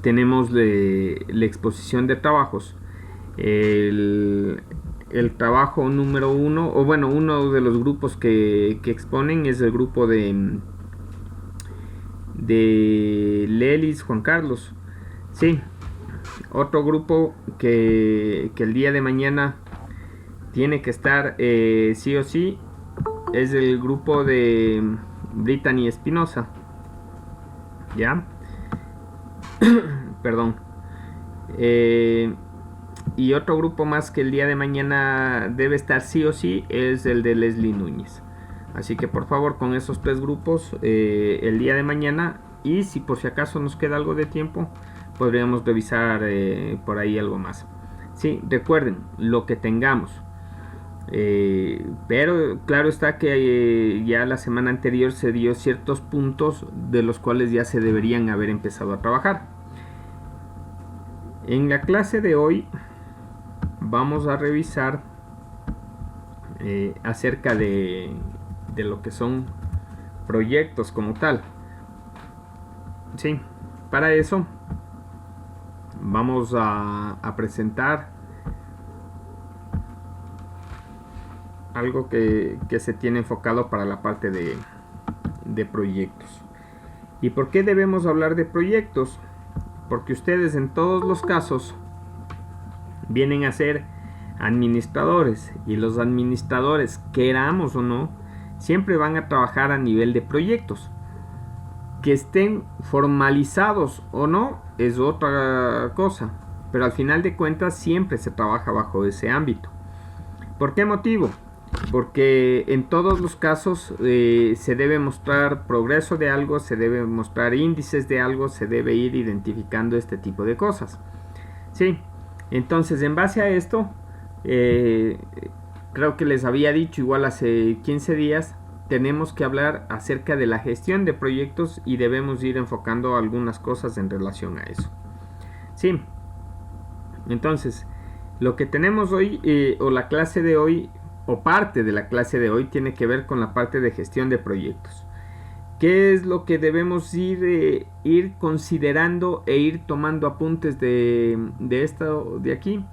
tenemos la exposición de trabajos. El trabajo número 1, o bueno, uno de los grupos que exponen es el grupo de Lelis Juan Carlos. Sí, otro grupo que el día de mañana tiene que estar sí o sí es el grupo de Brittany Espinosa. ¿Ya? Perdón. Y otro grupo más que el día de mañana debe estar sí o sí es el de Leslie Núñez. Así que por favor con esos 3 grupos el día de mañana, y si por si acaso nos queda algo de tiempo podríamos revisar por ahí algo más. Sí, recuerden lo que tengamos. Pero claro está que ya la semana anterior se dio ciertos puntos de los cuales ya se deberían haber empezado a trabajar. En la clase de hoy vamos a revisar acerca de lo que son proyectos como tal. Sí, para eso vamos a presentar algo que se tiene enfocado para la parte de proyectos. ¿Y por qué debemos hablar de proyectos? Porque ustedes en todos los casos vienen a ser administradores, y los administradores, queramos o no, siempre van a trabajar a nivel de proyectos. Que estén formalizados o no es otra cosa, pero al final de cuentas siempre se trabaja bajo ese ámbito. ¿Por qué motivo? Porque en todos los casos se debe mostrar progreso de algo, se debe mostrar índices de algo, se debe ir identificando este tipo de cosas. Sí, entonces en base a esto, creo que les había dicho igual hace 15 días, tenemos que hablar acerca de la gestión de proyectos y debemos ir enfocando algunas cosas en relación a eso. Sí, entonces lo que tenemos hoy, o la clase de hoy, o parte de la clase de hoy, tiene que ver con la parte de gestión de proyectos. ¿Qué es lo que debemos ir considerando e ir tomando apuntes de esto de aquí?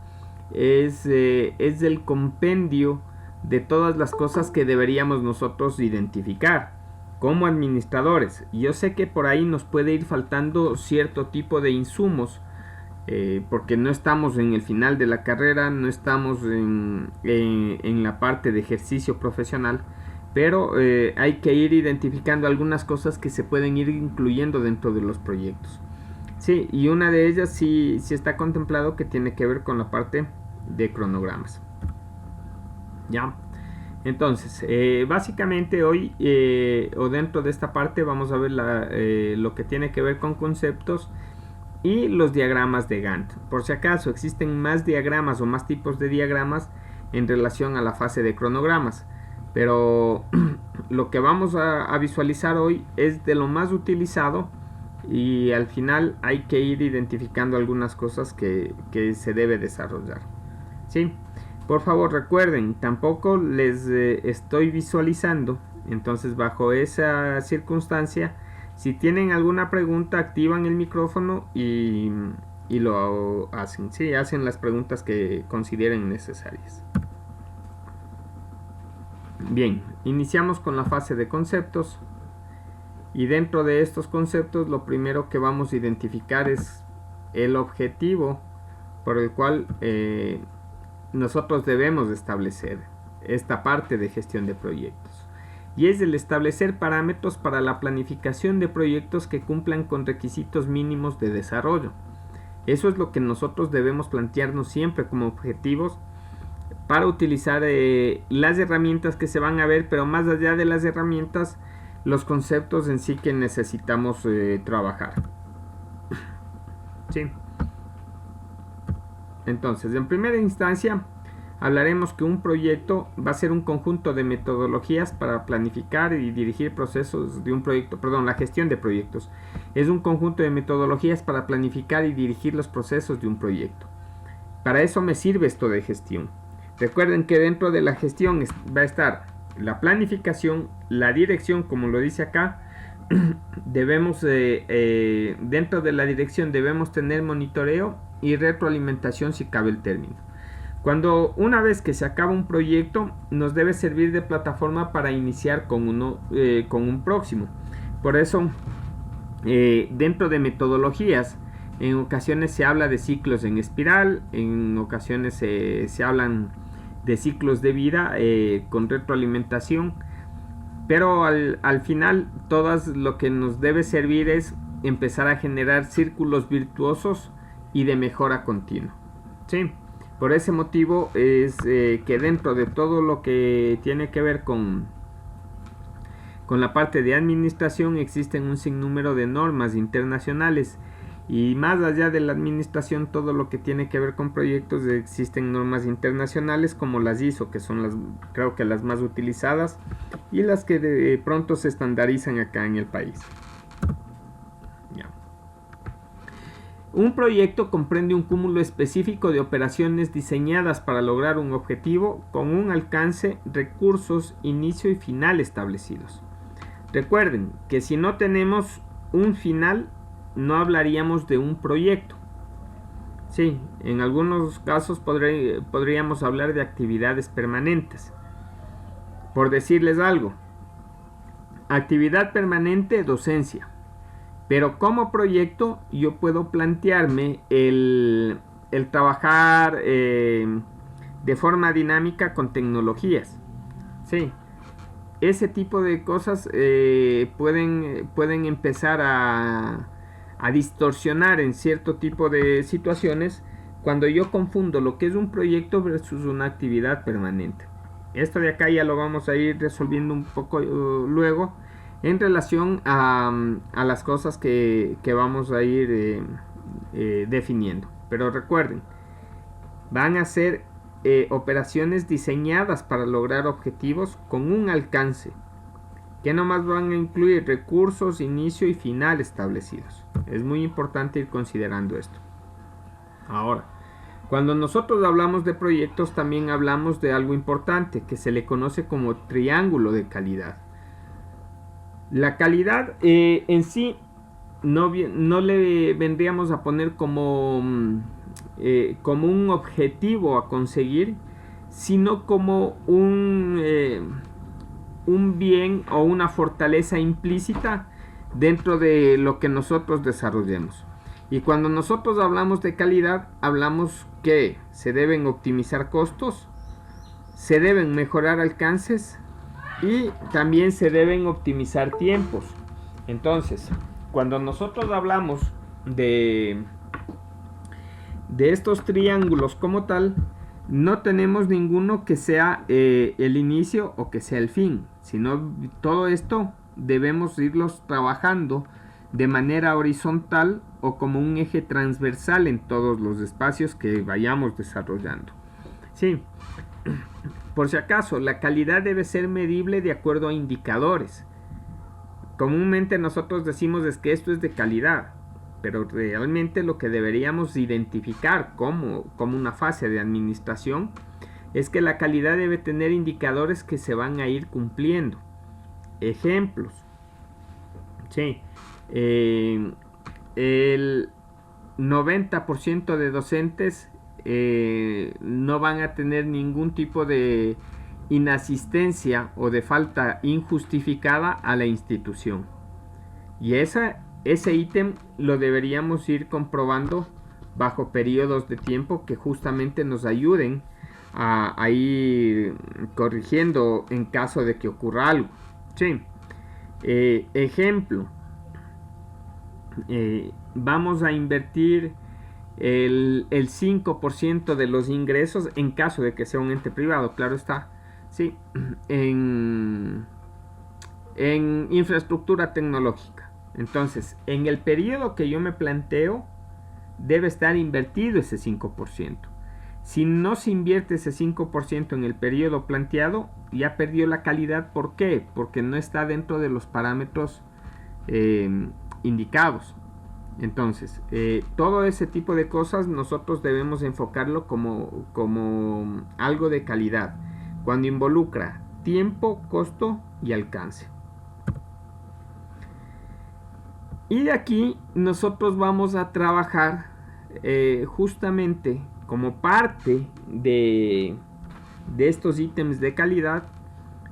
Es el compendio de todas las cosas que deberíamos nosotros identificar como administradores. Yo sé que por ahí nos puede ir faltando cierto tipo de insumos, porque no estamos en el final de la carrera, no estamos en la parte de ejercicio profesional, pero hay que ir identificando algunas cosas que se pueden ir incluyendo dentro de los proyectos. Sí, y una de ellas sí está contemplado, que tiene que ver con la parte de cronogramas. Ya, entonces básicamente hoy o dentro de esta parte vamos a ver lo que tiene que ver con conceptos y los diagramas de Gantt. Por si acaso existen más diagramas o más tipos de diagramas en relación a la fase de cronogramas, pero lo que vamos a visualizar hoy es de lo más utilizado, y al final hay que ir identificando algunas cosas que se debe desarrollar. ¿Sí? Por favor recuerden, tampoco les estoy visualizando, entonces bajo esa circunstancia, si tienen alguna pregunta, activan el micrófono y lo hacen. Sí, hacen las preguntas que consideren necesarias. Bien, iniciamos con la fase de conceptos. Y dentro de estos conceptos, lo primero que vamos a identificar es el objetivo por el cual nosotros debemos establecer esta parte de gestión de proyectos. Y es el establecer parámetros para la planificación de proyectos que cumplan con requisitos mínimos de desarrollo. Eso es lo que nosotros debemos plantearnos siempre como objetivos para utilizar las herramientas que se van a ver, pero más allá de las herramientas, los conceptos en sí que necesitamos trabajar. ¿Sí? Entonces, en primera instancia, hablaremos que un proyecto va a ser un conjunto de metodologías para planificar y dirigir procesos de un proyecto. Perdón, la gestión de proyectos es un conjunto de metodologías para planificar y dirigir los procesos de un proyecto. Para eso me sirve esto de gestión. Recuerden que dentro de la gestión va a estar la planificación, la dirección, como lo dice acá, debemos, dentro de la dirección debemos tener monitoreo y retroalimentación si cabe el término. Cuando una vez que se acaba un proyecto, nos debe servir de plataforma para iniciar con un próximo. Por eso, dentro de metodologías, en ocasiones se habla de ciclos en espiral, en ocasiones se hablan de ciclos de vida con retroalimentación, pero al final todas lo que nos debe servir es empezar a generar círculos virtuosos y de mejora continua. ¿Sí? Por ese motivo es que dentro de todo lo que tiene que ver con la parte de administración existen un sinnúmero de normas internacionales, y más allá de la administración, todo lo que tiene que ver con proyectos, existen normas internacionales como las ISO, que son creo que las más utilizadas y las que de pronto se estandarizan acá en el país. Ya. Un proyecto comprende un cúmulo específico de operaciones diseñadas para lograr un objetivo con un alcance, recursos, inicio y final establecidos. Recuerden que si no tenemos un final, no hablaríamos de un proyecto. Sí, en algunos casos podríamos hablar de actividades permanentes. Por decirles algo, actividad permanente, docencia. Pero como proyecto yo puedo plantearme el trabajar de forma dinámica con tecnologías. Sí, ese tipo de cosas pueden empezar a distorsionar en cierto tipo de situaciones cuando yo confundo lo que es un proyecto versus una actividad permanente. Esto de acá ya lo vamos a ir resolviendo un poco luego en relación a las cosas que vamos a ir definiendo. Pero recuerden, van a ser operaciones diseñadas para lograr objetivos con un alcance, que nomás van a incluir recursos, inicio y final establecidos. Es muy importante ir considerando esto. Ahora, cuando nosotros hablamos de proyectos, también hablamos de algo importante que se le conoce como triángulo de calidad. La calidad en sí no le vendríamos a poner como un objetivo a conseguir, sino como un bien o una fortaleza implícita dentro de lo que nosotros desarrollemos. Y cuando nosotros hablamos de calidad, hablamos que se deben optimizar costos, se deben mejorar alcances y también se deben optimizar tiempos. Entonces, cuando nosotros hablamos de estos triángulos como tal, no tenemos ninguno que sea el inicio o que sea el fin, sino todo esto debemos irlos trabajando de manera horizontal o como un eje transversal en todos los espacios que vayamos desarrollando. Sí, por si acaso, la calidad debe ser medible de acuerdo a indicadores. Comúnmente nosotros decimos es que esto es de calidad, pero realmente lo que deberíamos identificar como una fase de administración es que la calidad debe tener indicadores que se van a ir cumpliendo. Ejemplos. Sí, el 90% de docentes no van a tener ningún tipo de inasistencia o de falta injustificada a la institución. Y ese ítem lo deberíamos ir comprobando bajo periodos de tiempo que justamente nos ayuden a ir corrigiendo en caso de que ocurra algo. Sí. Ejemplo, vamos a invertir el 5% de los ingresos en caso de que sea un ente privado, claro está, sí, en infraestructura tecnológica. Entonces, en el periodo que yo me planteo, debe estar invertido ese 5%. Si no se invierte ese 5% en el periodo planteado, ya perdió la calidad. ¿Por qué? Porque no está dentro de los parámetros indicados. Entonces, todo ese tipo de cosas nosotros debemos enfocarlo como algo de calidad, cuando involucra tiempo, costo y alcance. Y de aquí nosotros vamos a trabajar justamente como parte de estos ítems de calidad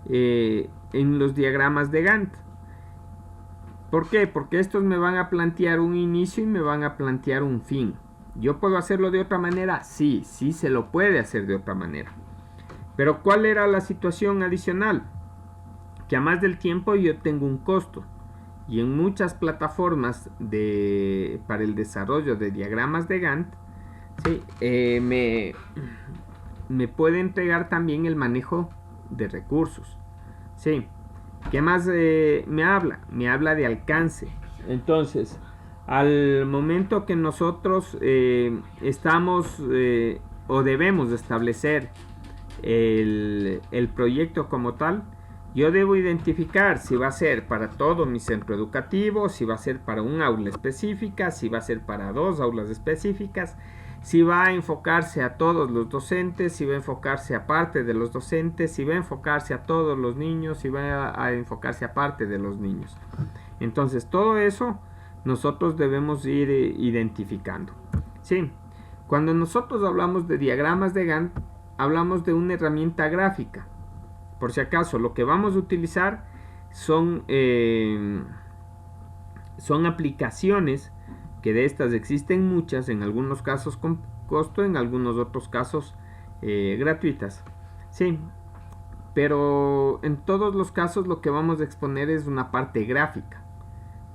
en los diagramas de Gantt. ¿Por qué? Porque estos me van a plantear un inicio y me van a plantear un fin. ¿Yo puedo hacerlo de otra manera? Sí, sí se lo puede hacer de otra manera. Pero ¿cuál era la situación adicional? Que a más del tiempo yo tengo un costo. Y en muchas plataformas para el desarrollo de diagramas de Gantt, ¿sí? Me puede entregar también el manejo de recursos. ¿Sí? ¿Qué más me habla? Me habla de alcance. Entonces, al momento que nosotros estamos o debemos establecer el proyecto como tal, yo debo identificar si va a ser para todo mi centro educativo, si va a ser para un aula específica, si va a ser para 2 aulas específicas, si va a enfocarse a todos los docentes, si va a enfocarse a parte de los docentes, si va a enfocarse a todos los niños, si va a enfocarse a parte de los niños. Entonces, todo eso nosotros debemos ir identificando. Sí, cuando nosotros hablamos de diagramas de Gantt, hablamos de una herramienta gráfica. Por si acaso, lo que vamos a utilizar son aplicaciones, que de estas existen muchas, en algunos casos con costo, en algunos otros casos gratuitas. Sí, pero en todos los casos lo que vamos a exponer es una parte gráfica.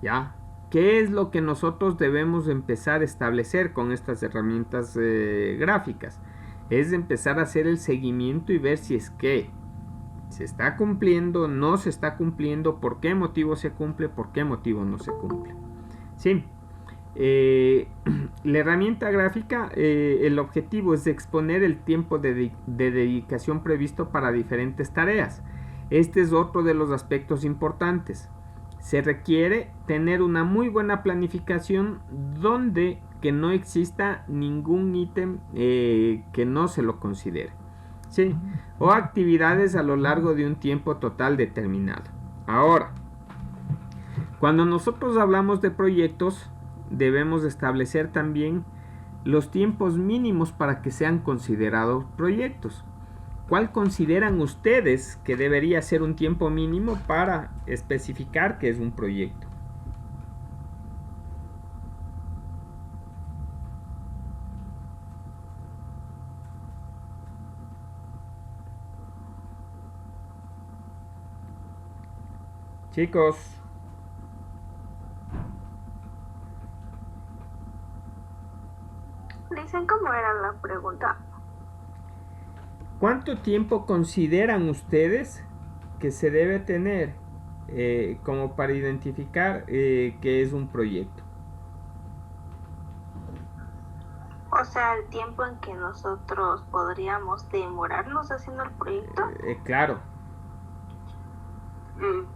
¿Ya? ¿Qué es lo que nosotros debemos empezar a establecer con estas herramientas gráficas? Es empezar a hacer el seguimiento y ver si es que se está cumpliendo, no se está cumpliendo, por qué motivo se cumple, por qué motivo no se cumple. Sí, la herramienta gráfica, el objetivo es exponer el tiempo de dedicación previsto para diferentes tareas. Este es otro de los aspectos importantes. Se requiere tener una muy buena planificación donde que no exista ningún ítem que no se lo considere. ¿Sí? O actividades a lo largo de un tiempo total determinado. Ahora, cuando nosotros hablamos de proyectos, debemos establecer también los tiempos mínimos para que sean considerados proyectos. ¿Cuál consideran ustedes que debería ser un tiempo mínimo para especificar que es un proyecto? Chicos, Dicen cómo era la pregunta. ¿cuánto tiempo consideran ustedes que se debe tener como para identificar que es un proyecto? O sea, el tiempo en que nosotros podríamos demorarnos haciendo el proyecto. Claro.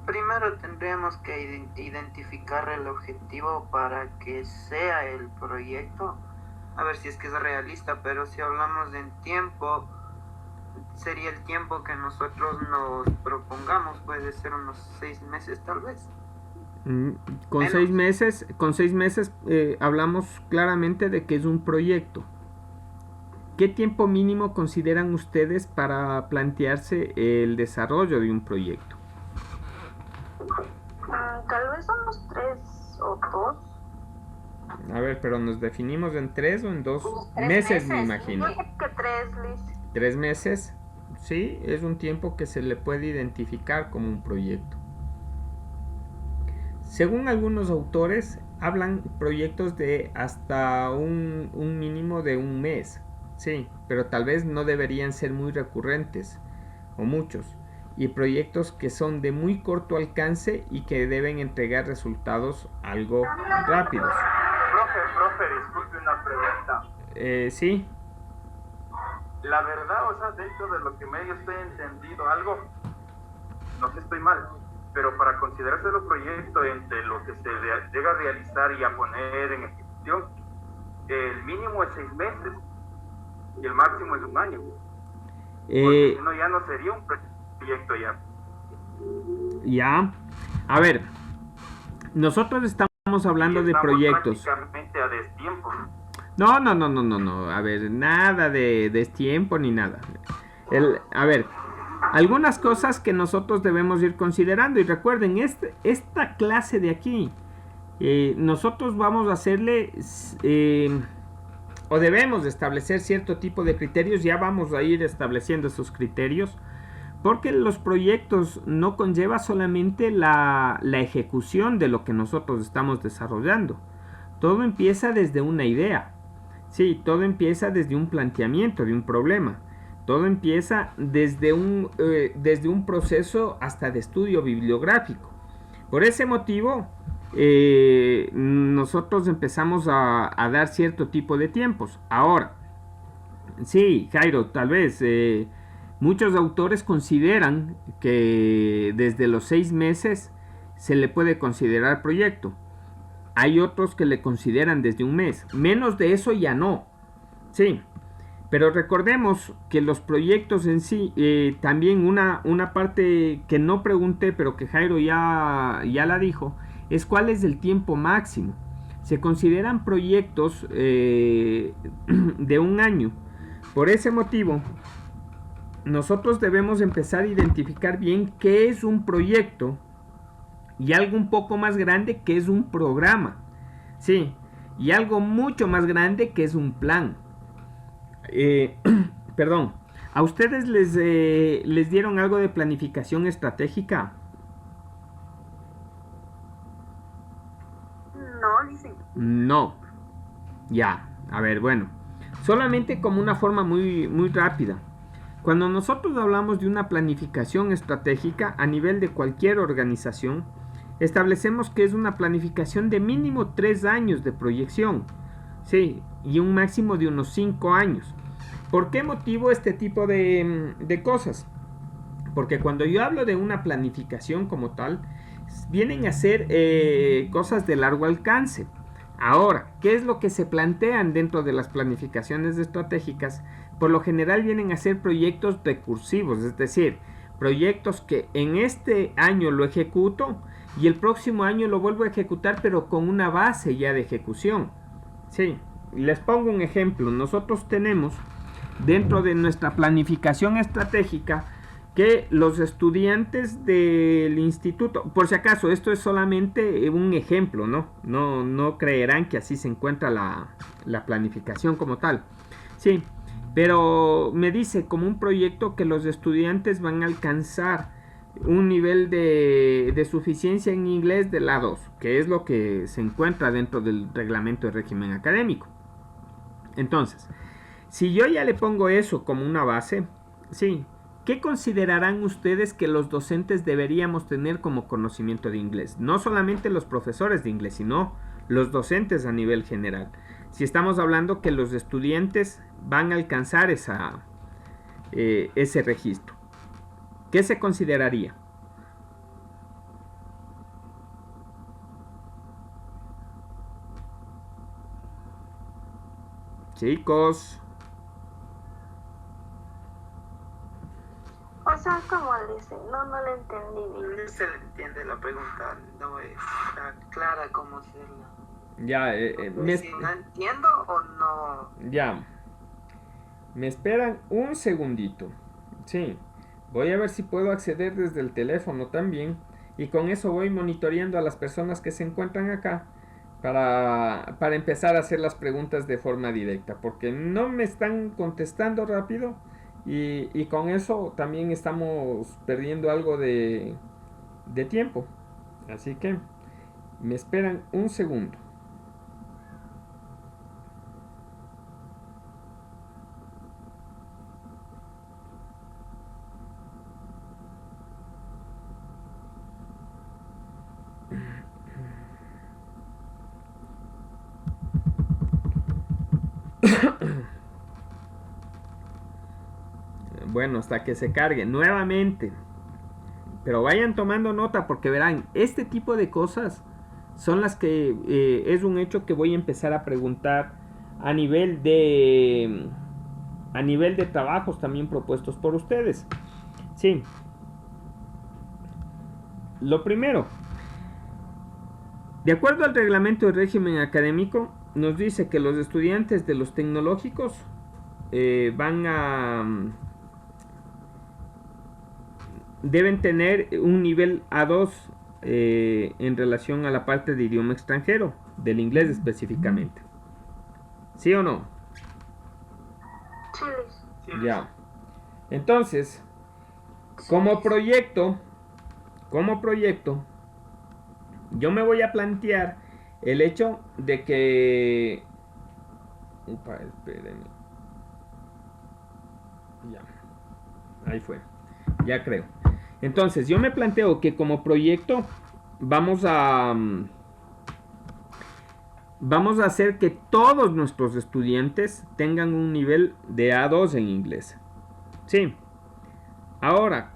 Primero tendríamos que identificar el objetivo para que sea el proyecto. A ver si es que es realista, pero si hablamos de tiempo, sería el tiempo que nosotros nos propongamos. Puede ser unos 6 meses tal vez. Con 6 meses, hablamos claramente de que es un proyecto. ¿Qué tiempo mínimo consideran ustedes para plantearse el desarrollo de un proyecto? Tal vez unos 3 o 2. A ver, pero ¿nos definimos en 3 o en 2 meses, me imagino? Yo creo que 3, Liz. 3 meses, sí, es un tiempo que se le puede identificar como un proyecto. Según algunos autores, hablan proyectos de hasta un mínimo de un mes, sí, pero tal vez no deberían ser muy recurrentes o muchos, y proyectos que son de muy corto alcance y que deben entregar resultados algo rápidos. Profe, disculpe una pregunta. Sí. La verdad, o sea, dentro de lo que medio estoy entendido algo, no sé si estoy mal, pero para considerarse el proyecto entre lo que se llega a realizar y a poner en ejecución, el mínimo es 6 meses y el máximo es 1 año. Porque si no, ya no sería un proyecto ya. Ya. A ver, nosotros estamos estamos hablando de Estamos proyectos. prácticamente a destiempo. No. A ver, nada de destiempo ni nada. A ver, algunas cosas que nosotros debemos ir considerando. Y recuerden, esta clase de aquí, nosotros vamos a hacerle, o debemos de establecer cierto tipo de criterios. Ya vamos a ir estableciendo esos criterios. Porque los proyectos no conlleva solamente la ejecución de lo que nosotros estamos desarrollando. Todo empieza desde una idea. Sí, todo empieza desde un planteamiento de un problema. Todo empieza desde un proceso hasta de estudio bibliográfico. Por ese motivo, nosotros empezamos a dar cierto tipo de tiempos. Ahora, sí, Jairo, tal vez muchos autores consideran que desde los 6 meses se le puede considerar proyecto. Hay otros que le consideran desde un mes. Menos de eso ya no. Sí. Pero recordemos que los proyectos en sí, también una parte que no pregunté, pero que Jairo ya la dijo, es cuál es el tiempo máximo. Se consideran proyectos de un año. Por ese motivo, nosotros debemos empezar a identificar bien qué es un proyecto y algo un poco más grande que es un programa. Sí, y algo mucho más grande que es un plan. Perdón, ¿a ustedes les dieron algo de planificación estratégica? No, dicen. No. Ya, a ver, bueno. Solamente como una forma muy rápida. Cuando nosotros hablamos de una planificación estratégica a nivel de cualquier organización, establecemos que es una planificación de mínimo 3 años de proyección. Sí, y un máximo de unos 5 años. ¿Por qué motivo este tipo de cosas? Porque cuando yo hablo de una planificación como tal, vienen a ser cosas de largo alcance. Ahora, ¿qué es lo que se plantean dentro de las planificaciones estratégicas? Por lo general vienen a ser proyectos recursivos, es decir, proyectos que en este año lo ejecuto y el próximo año lo vuelvo a ejecutar, pero con una base ya de ejecución. Sí, les pongo un ejemplo. Nosotros tenemos dentro de nuestra planificación estratégica que los estudiantes del instituto, por si acaso, esto es solamente un ejemplo, no creerán que así se encuentra la planificación como tal. Sí, pero me dice como un proyecto que los estudiantes van a alcanzar un nivel de suficiencia en inglés de la 2, que es lo que se encuentra dentro del reglamento de régimen académico. Entonces, si yo ya le pongo eso como una base, sí, ¿qué considerarán ustedes que los docentes deberíamos tener como conocimiento de inglés? No solamente los profesores de inglés, sino los docentes a nivel general. Si estamos hablando que los estudiantes van a alcanzar ese registro, ¿qué se consideraría? Chicos. O sea, como dice, no le entendí bien. No se le entiende la pregunta, no está clara cómo hacerla. Ya, Si no entiendo o no. Ya. Me esperan un segundito. Sí. Voy a ver si puedo acceder desde el teléfono también. Y con eso voy monitoreando a las personas que se encuentran acá. Para empezar a hacer las preguntas de forma directa. Porque no me están contestando rápido. Y con eso también estamos perdiendo algo de tiempo. Así que me esperan un segundo. Bueno, hasta que se cargue nuevamente. Pero vayan tomando nota porque verán, este tipo de cosas son las que es un hecho que voy a empezar a preguntar a nivel de trabajos también propuestos por ustedes. Sí. Lo primero, De acuerdo al reglamento de régimen académico, nos dice que los estudiantes de los tecnológicos deben tener un nivel A2 en relación a la parte de idioma extranjero, del inglés específicamente. ¿Sí o no? Sí, Luis. Ya. Entonces, como proyecto, yo me voy a plantear el hecho de que... Upa, espérenme. Ya. Ahí fue. Ya creo. Entonces, yo me planteo que como proyecto vamos a hacer que todos nuestros estudiantes tengan un nivel de A2 en inglés. Sí. Ahora,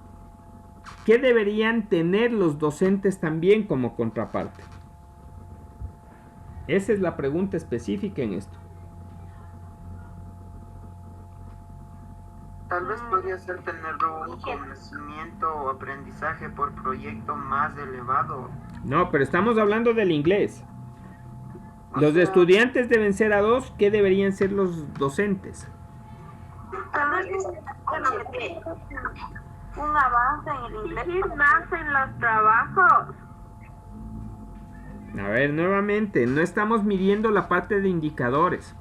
¿qué deberían tener los docentes también como contraparte? Esa es la pregunta específica en esto. Tal vez podría ser tener un conocimiento o aprendizaje por proyecto más elevado. No, pero estamos hablando del inglés. O Los sea, estudiantes deben ser A2, ¿qué deberían ser los docentes? Tal vez un avance en el inglés más en los trabajos. A ver, nuevamente, no estamos midiendo la parte de indicadores.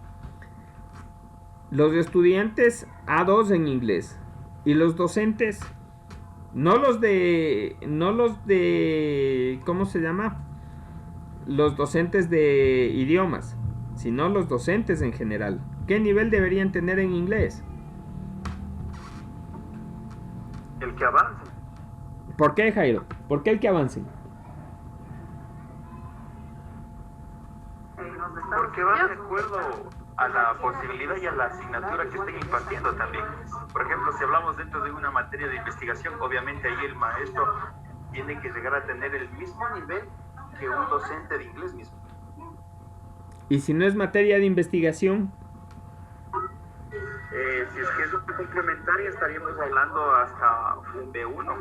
Los estudiantes A2 en inglés y los docentes, no los de, ¿cómo se llama? Los docentes de idiomas, sino los docentes en general. ¿Qué nivel deberían tener en inglés? El que avance. ¿Por qué, Jairo? ¿Por qué el que avancen? Porque va de acuerdo a la posibilidad y a la asignatura que estén impartiendo también. Por ejemplo, si hablamos dentro de una materia de investigación, obviamente ahí el maestro tiene que llegar a tener el mismo nivel que un docente de inglés mismo. Y si no es materia de investigación, Si es que es una complementaria, estaríamos hablando hasta un B1.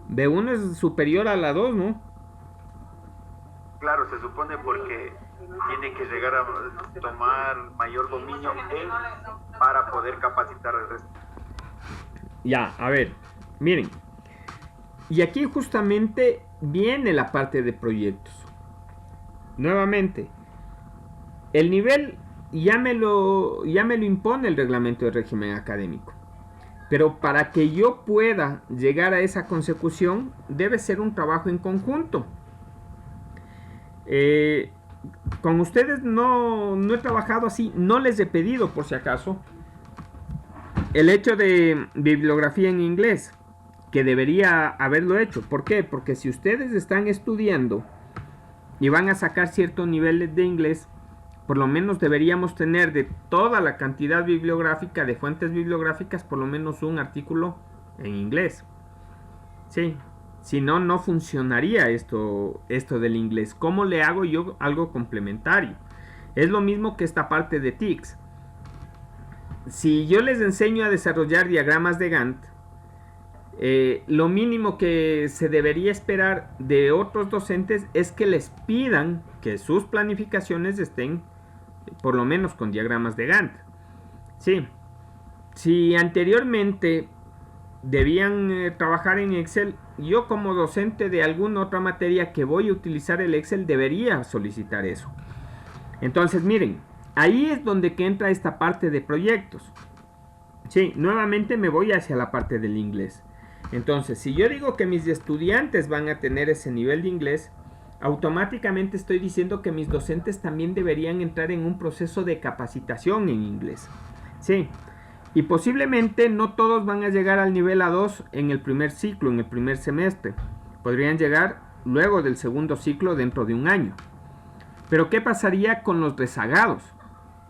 B1 es superior a la 2, ¿no? Claro, se supone porque tiene que llegar a tomar mayor dominio para poder capacitar al resto. Ya, a ver, miren. Y aquí justamente viene la parte de proyectos. Nuevamente, el nivel ya me lo impone el reglamento de régimen académico. Pero para que yo pueda llegar a esa consecución, debe ser un trabajo en conjunto. Con ustedes no he trabajado así, no les he pedido por si acaso el hecho de bibliografía en inglés, que debería haberlo hecho. ¿Por qué? Porque si ustedes están estudiando y van a sacar ciertos niveles de inglés, por lo menos deberíamos tener de toda la cantidad bibliográfica, de fuentes bibliográficas, por lo menos un artículo en inglés. Sí, si no, no funcionaría esto del inglés. ¿Cómo le hago yo algo complementario? Es lo mismo que esta parte de TICS. Si yo les enseño a desarrollar diagramas de Gantt, lo mínimo que se debería esperar de otros docentes es que les pidan que sus planificaciones estén por lo menos con diagramas de Gantt. Sí. Si anteriormente debían trabajar en Excel, yo como docente de alguna otra materia que voy a utilizar el Excel debería solicitar eso. Entonces miren, ahí es donde que entra esta parte de proyectos. Sí, nuevamente me voy hacia la parte del inglés. Entonces, si yo digo que mis estudiantes van a tener ese nivel de inglés, automáticamente estoy diciendo que mis docentes también deberían entrar en un proceso de capacitación en inglés. Sí, y posiblemente no todos van a llegar al nivel A2 en el primer ciclo, en el primer semestre. Podrían llegar luego del segundo ciclo dentro de un año. Pero ¿qué pasaría con los rezagados?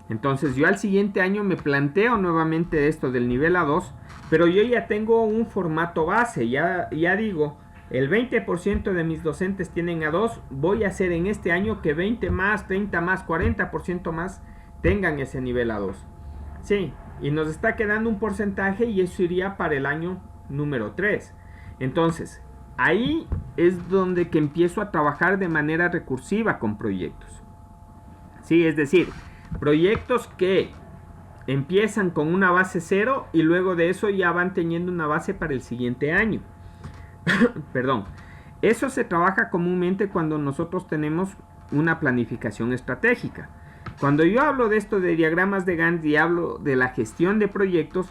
Entonces yo al siguiente año me planteo nuevamente esto del nivel A2, pero yo ya tengo un formato base, ya digo, el 20% de mis docentes tienen A2, voy a hacer en este año que 20 más, 30 más, 40% más tengan ese nivel A2. Sí, y nos está quedando un porcentaje y eso iría para el año número 3. Entonces, ahí es donde que empiezo a trabajar de manera recursiva con proyectos. Sí, es decir, proyectos que empiezan con una base 0 y luego de eso ya van teniendo una base para el siguiente año. Perdón. Eso se trabaja comúnmente cuando nosotros tenemos una planificación estratégica. Cuando yo hablo de esto de diagramas de Gantt y hablo de la gestión de proyectos,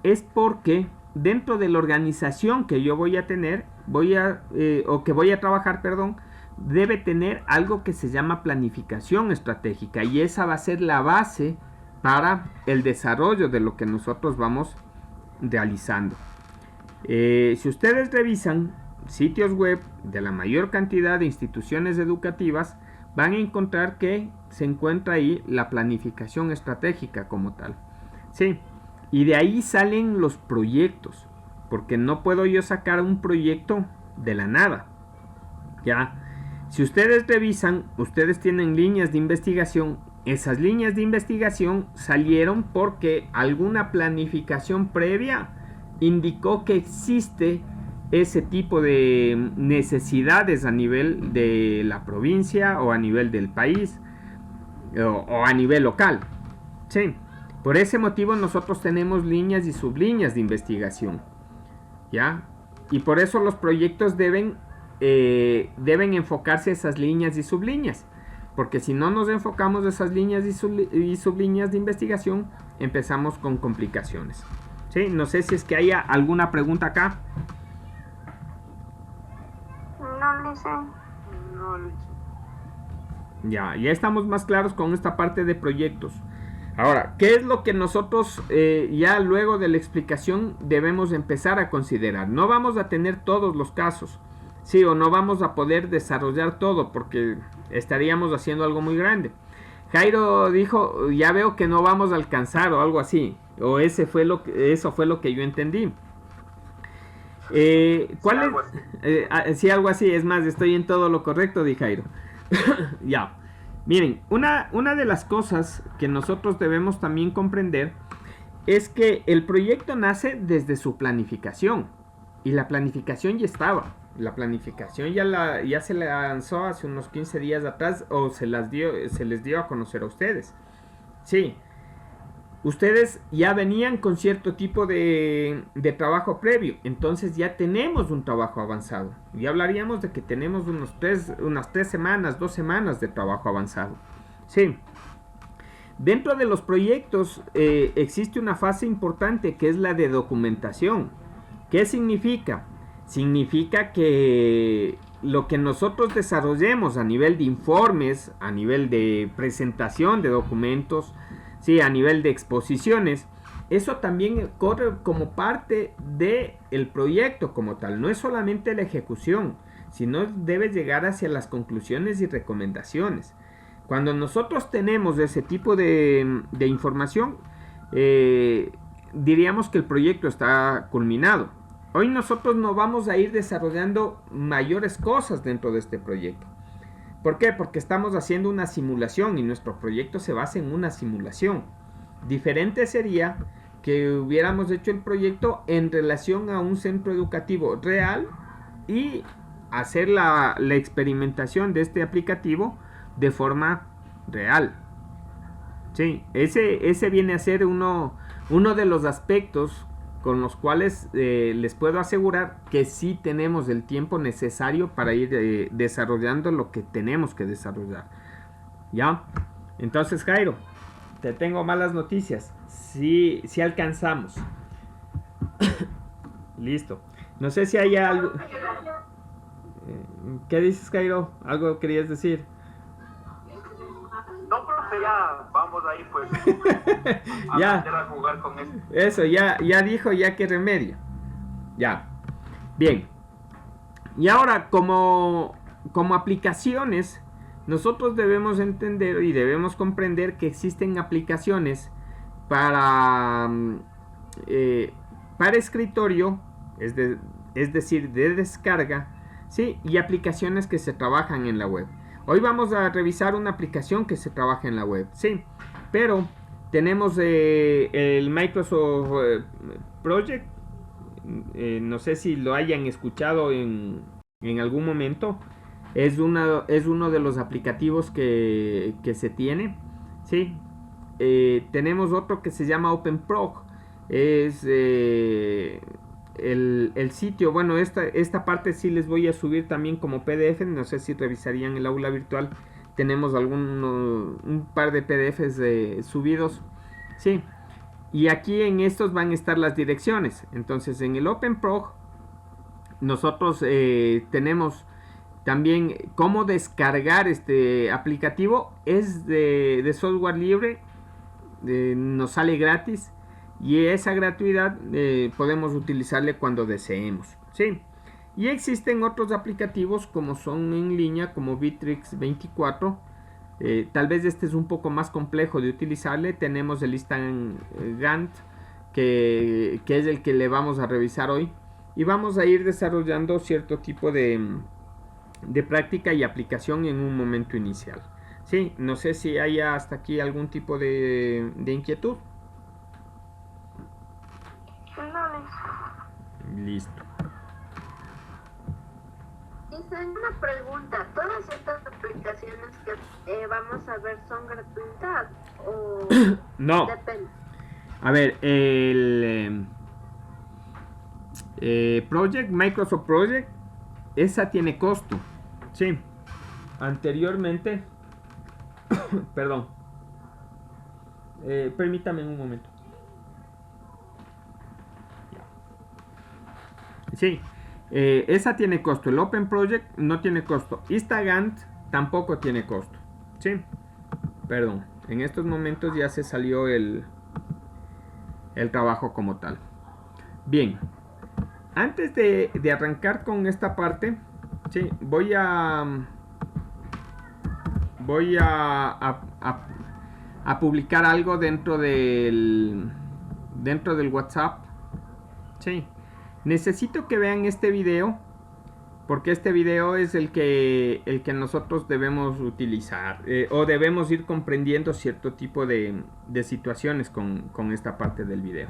es porque dentro de la organización que yo voy a tener, voy a trabajar, debe tener algo que se llama planificación estratégica, y esa va a ser la base para el desarrollo de lo que nosotros vamos realizando. Si ustedes revisan sitios web de la mayor cantidad de instituciones educativas, van a encontrar que se encuentra ahí la planificación estratégica como tal. Sí, y de ahí salen los proyectos, porque no puedo yo sacar un proyecto de la nada. Ya, si ustedes revisan, ustedes tienen líneas de investigación. Esas líneas de investigación salieron porque alguna planificación previa indicó que existe ese tipo de necesidades a nivel de la provincia o a nivel del país o a nivel local. Sí, por ese motivo nosotros tenemos líneas y sublíneas de investigación, ¿ya? Y por eso los proyectos deben enfocarse a esas líneas y sublíneas, porque si no nos enfocamos a esas líneas y sublíneas de investigación, empezamos con complicaciones. Sí, no sé si es que haya alguna pregunta acá. No le sé. Ya estamos más claros con esta parte de proyectos. Ahora, ¿qué es lo que nosotros ya luego de la explicación debemos empezar a considerar? No vamos a tener todos los casos, sí, o no vamos a poder desarrollar todo porque estaríamos haciendo algo muy grande. Jairo dijo, ya veo que no vamos a alcanzar o algo así, o eso fue lo que yo entendí. ¿Cuál es? Sí, algo así, es más, estoy en todo lo correcto, di Jairo. Ya, miren, una de las cosas que nosotros debemos también comprender es que el proyecto nace desde su planificación, y la planificación ya estaba. La planificación ya se lanzó hace unos 15 días atrás, o se les dio a conocer a ustedes. Sí, ustedes ya venían con cierto tipo de trabajo previo, entonces ya tenemos un trabajo avanzado. Ya hablaríamos de que tenemos unas 3 semanas, 2 semanas de trabajo avanzado. Sí. Dentro de los proyectos existe una fase importante que es la de documentación. ¿Qué significa? Significa que lo que nosotros desarrollemos a nivel de informes, a nivel de presentación de documentos, sí, a nivel de exposiciones, eso también corre como parte del proyecto como tal. No es solamente la ejecución, sino debe llegar hacia las conclusiones y recomendaciones. Cuando nosotros tenemos ese tipo de información, diríamos que el proyecto está culminado. Hoy nosotros no vamos a ir desarrollando mayores cosas dentro de este proyecto. ¿Por qué? Porque estamos haciendo una simulación y nuestro proyecto se basa en una simulación. Diferente sería que hubiéramos hecho el proyecto en relación a un centro educativo real y hacer la experimentación de este aplicativo de forma real. Sí, ese viene a ser uno de los aspectos con los cuales les puedo asegurar que sí tenemos el tiempo necesario para ir desarrollando lo que tenemos que desarrollar. ¿Ya? Entonces, Jairo, te tengo malas noticias. Sí alcanzamos. Listo. No sé si hay algo... ¿Qué dices, Jairo? ¿Algo querías decir? No, profe, ya vamos ahí pues a ya. aprender a jugar con esto. Eso, ya dijo, ya que remedio. Ya. Bien. Y ahora, como aplicaciones, nosotros debemos entender y debemos comprender que existen aplicaciones para escritorio, es decir, de descarga, ¿sí? Y aplicaciones que se trabajan en la web. Hoy vamos a revisar una aplicación que se trabaja en la web, sí, pero tenemos el Microsoft Project, no sé si lo hayan escuchado en algún momento. Es uno de los aplicativos que se tiene. Sí. Tenemos otro que se llama OpenProg. Es el sitio. Bueno, esta parte sí les voy a subir también como PDF. No sé si revisarían el aula virtual. Tenemos un par de PDFs subidos. Sí. Y aquí en estos van a estar las direcciones. Entonces en el OpenProg nosotros tenemos también cómo descargar este aplicativo. Es de software libre, nos sale gratis y esa gratuidad podemos utilizarle cuando deseemos, ¿sí? Y existen otros aplicativos como son en línea, como Bittrex 24. Tal vez este es un poco más complejo de utilizarle. Tenemos el Instant Gantt, que es el que le vamos a revisar hoy, y vamos a ir desarrollando cierto tipo de práctica y aplicación en un momento inicial. Sí, no sé si haya hasta aquí algún tipo de inquietud. Listo. Hice una pregunta. ¿Todas estas aplicaciones que vamos a ver son gratuitas o no? Depende. A ver, el Microsoft Project, esa tiene costo. Sí. Anteriormente, perdón. Permítame un momento. Sí. Esa tiene costo. El Open Project no tiene costo. Instant Gantt tampoco tiene costo. Sí. Perdón. En estos momentos ya se salió el trabajo como tal. Bien. Antes de arrancar con esta parte, sí, voy a publicar algo dentro del WhatsApp. Sí. Necesito que vean este video, porque este video es el que nosotros debemos utilizar, o debemos ir comprendiendo cierto tipo de situaciones con esta parte del video.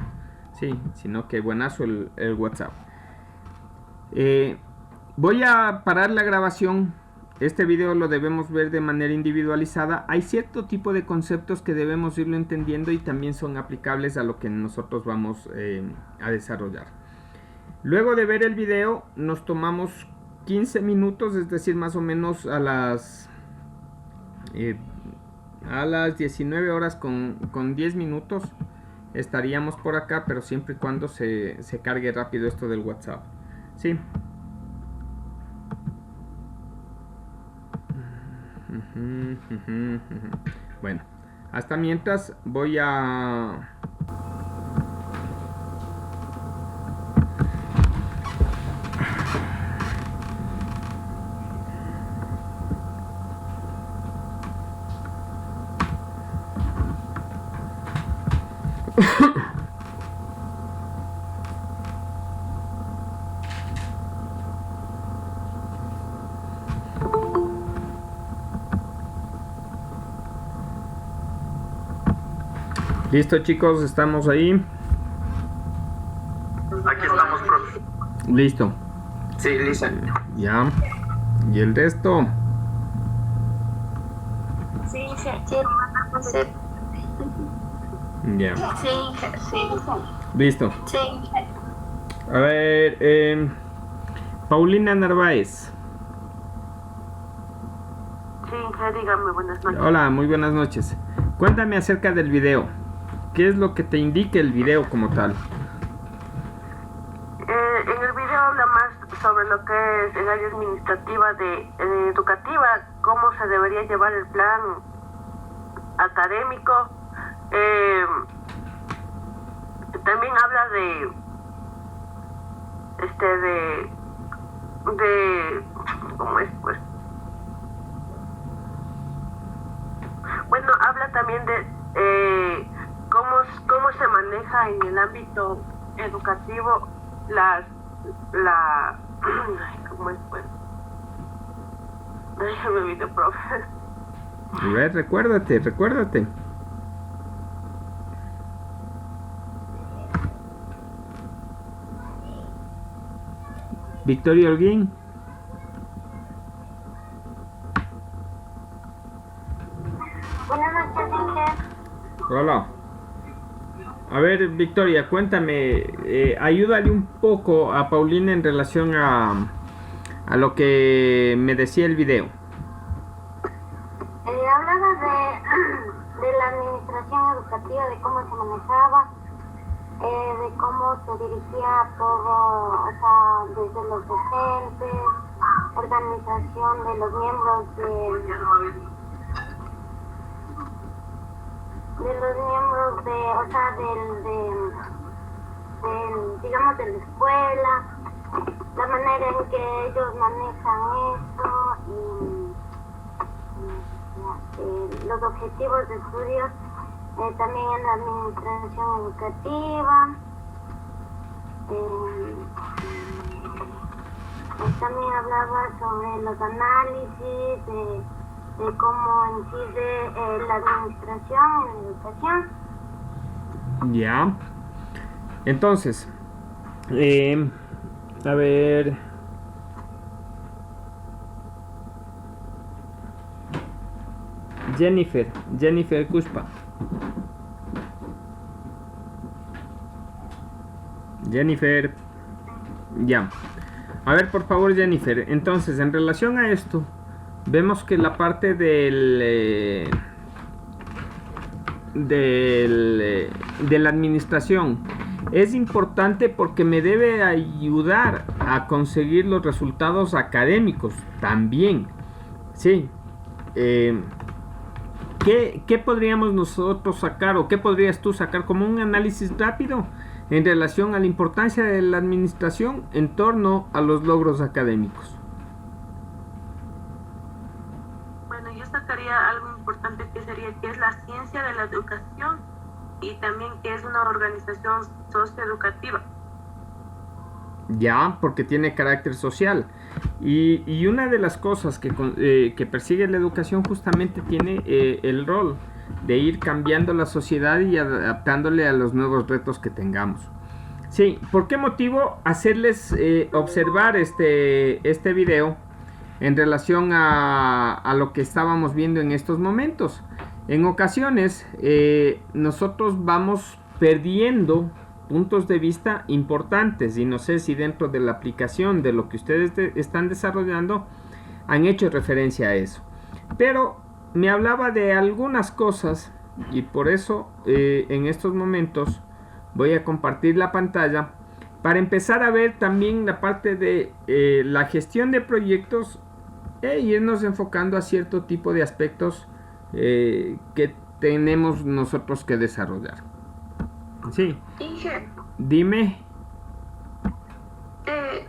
Sí, sino que buenazo el WhatsApp. Voy a parar la grabación. Este video lo debemos ver de manera individualizada. Hay cierto tipo de conceptos que debemos irlo entendiendo y también son aplicables a lo que nosotros vamos a desarrollar. Luego de ver el video, nos tomamos 15 minutos, es decir, más o menos a las 19 horas con 10 minutos estaríamos por acá, pero siempre y cuando se cargue rápido esto del WhatsApp. Sí. Bueno, hasta mientras voy a... Listo, chicos, estamos ahí. Aquí estamos, profe. Listo. Sí, Lisa. Ya. ¿Y el resto? Sí, sí. Ya. Sí, sí. Listo. Sí. A ver, Paulina Narváez. Sí, dígame, buenas noches. Hola, muy buenas noches. Cuéntame acerca del video. ¿Qué es lo que te indica el video como tal? En el video habla más sobre lo que es el área administrativa educativa, cómo se debería llevar el plan académico. También habla de ¿cómo es? Pues bueno, habla también de cómo se maneja en el ámbito educativo ¿cómo es? Pues ay, me olvidé, profe. A ver, recuérdate. Victoria Holguín. Buenas noches, Inge. Hola. A ver, Victoria, cuéntame, ayúdale un poco a Paulina en relación a lo que me decía el video. Hablaba de la administración educativa, de cómo se manejaba, de cómo se dirigía todo, o sea, desde los docentes, organización de los miembros o sea, digamos, de la escuela, la manera en que ellos manejan esto y los objetivos de estudios, también en la administración educativa. También hablaba sobre los análisis de cómo incide la administración en la educación. Ya. Entonces, a ver. Jennifer Cuspa. Jennifer. Ya. A ver, por favor, Jennifer. Entonces, en relación a esto, vemos que la parte de la administración es importante porque me debe ayudar a conseguir los resultados académicos también. Sí. ¿Qué podríamos nosotros sacar o qué podrías tú sacar como un análisis rápido en relación a la importancia de la administración en torno a los logros académicos? Bueno, yo sacaría algo importante que sería que es la ciencia de la educación y también que es una organización socioeducativa. Ya, porque tiene carácter social. Y una de las cosas que persigue la educación justamente tiene el rol de ir cambiando la sociedad y adaptándole a los nuevos retos que tengamos. Sí, ¿por qué motivo hacerles observar este video en relación a lo que estábamos viendo en estos momentos? En ocasiones nosotros vamos perdiendo puntos de vista importantes y no sé si dentro de la aplicación de lo que ustedes están desarrollando han hecho referencia a eso, pero me hablaba de algunas cosas y por eso en estos momentos voy a compartir la pantalla para empezar a ver también la parte de la gestión de proyectos e irnos enfocando a cierto tipo de aspectos que tenemos nosotros que desarrollar. Sí. Inge, Dime.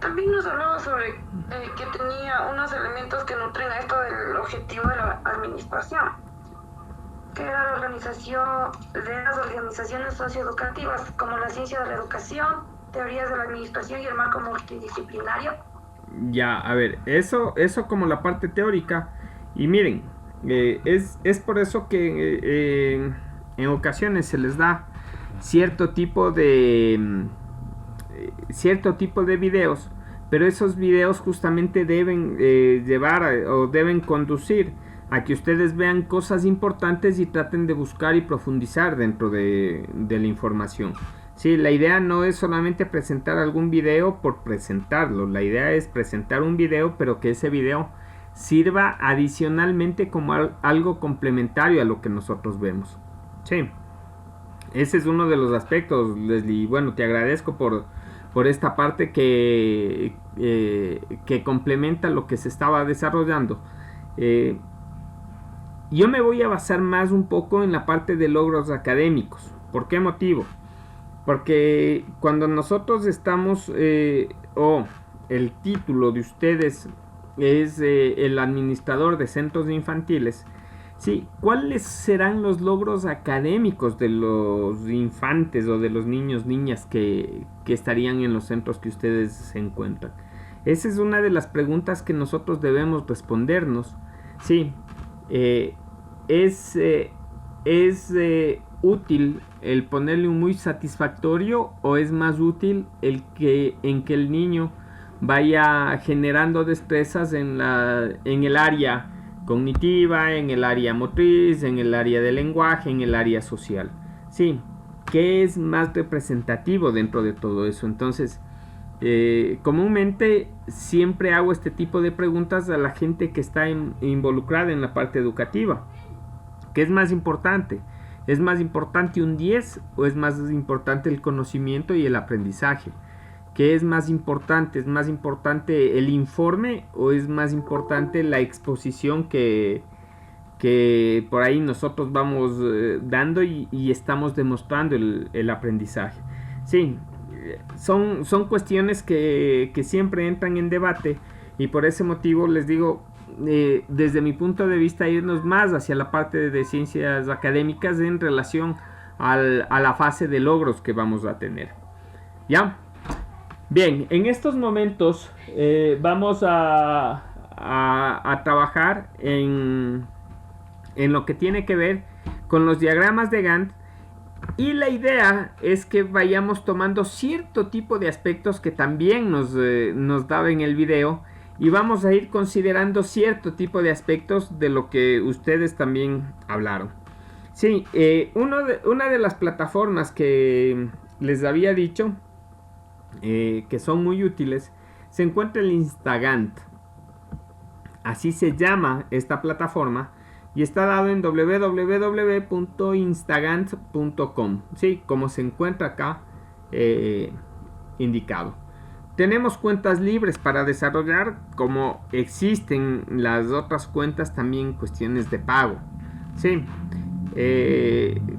también nos hablaba sobre que tenía unos elementos que nutren a esto del objetivo de la administración, que era la organización de las organizaciones socioeducativas, como la ciencia de la educación, teorías de la administración y el marco multidisciplinario. Ya, a ver, eso como la parte teórica. Y miren, es por eso que en ocasiones se les da cierto tipo de videos, pero esos videos justamente deben llevar o deben conducir a que ustedes vean cosas importantes y traten de buscar y profundizar dentro de la información. Sí, la idea no es solamente presentar algún video por presentarlo, la idea es presentar un video, pero que ese video sirva adicionalmente como algo complementario a lo que nosotros vemos. Sí. Ese es uno de los aspectos, Leslie. Bueno, te agradezco por esta parte que complementa lo que se estaba desarrollando. Yo me voy a basar más un poco en la parte de logros académicos. ¿Por qué motivo? Porque cuando nosotros estamos, el título de ustedes es el administrador de centros infantiles. Sí, ¿cuáles serán los logros académicos de los infantes o de los niños, niñas que estarían en los centros que ustedes se encuentran? Esa es una de las preguntas que nosotros debemos respondernos. Sí, es útil el ponerle un muy satisfactorio o es más útil en que el niño vaya generando destrezas en el área cognitiva, en el área motriz, en el área del lenguaje, en el área social. Sí, ¿qué es más representativo dentro de todo eso? Entonces, comúnmente siempre hago este tipo de preguntas a la gente que está involucrada en la parte educativa. ¿Qué es más importante? ¿Es más importante un 10 o es más importante el conocimiento y el aprendizaje? ¿Qué es más importante? ¿Es más importante el informe o es más importante la exposición que por ahí nosotros vamos dando y estamos demostrando el aprendizaje? Sí, son cuestiones que siempre entran en debate, y por ese motivo les digo, desde mi punto de vista, irnos más hacia la parte de ciencias académicas en relación a la fase de logros que vamos a tener. ¿Ya? Bien, en estos momentos vamos a trabajar en lo que tiene que ver con los diagramas de Gantt, y la idea es que vayamos tomando cierto tipo de aspectos que también nos daba en el video, y vamos a ir considerando cierto tipo de aspectos de lo que ustedes también hablaron. Sí, una de las plataformas que les había dicho que son muy útiles se encuentra el Instagantt. Así se llama esta plataforma y está dado en www.instagantt.com. Sí, como se encuentra acá indicado. Tenemos cuentas libres para desarrollar, como existen las otras cuentas también cuestiones de pago. Sí,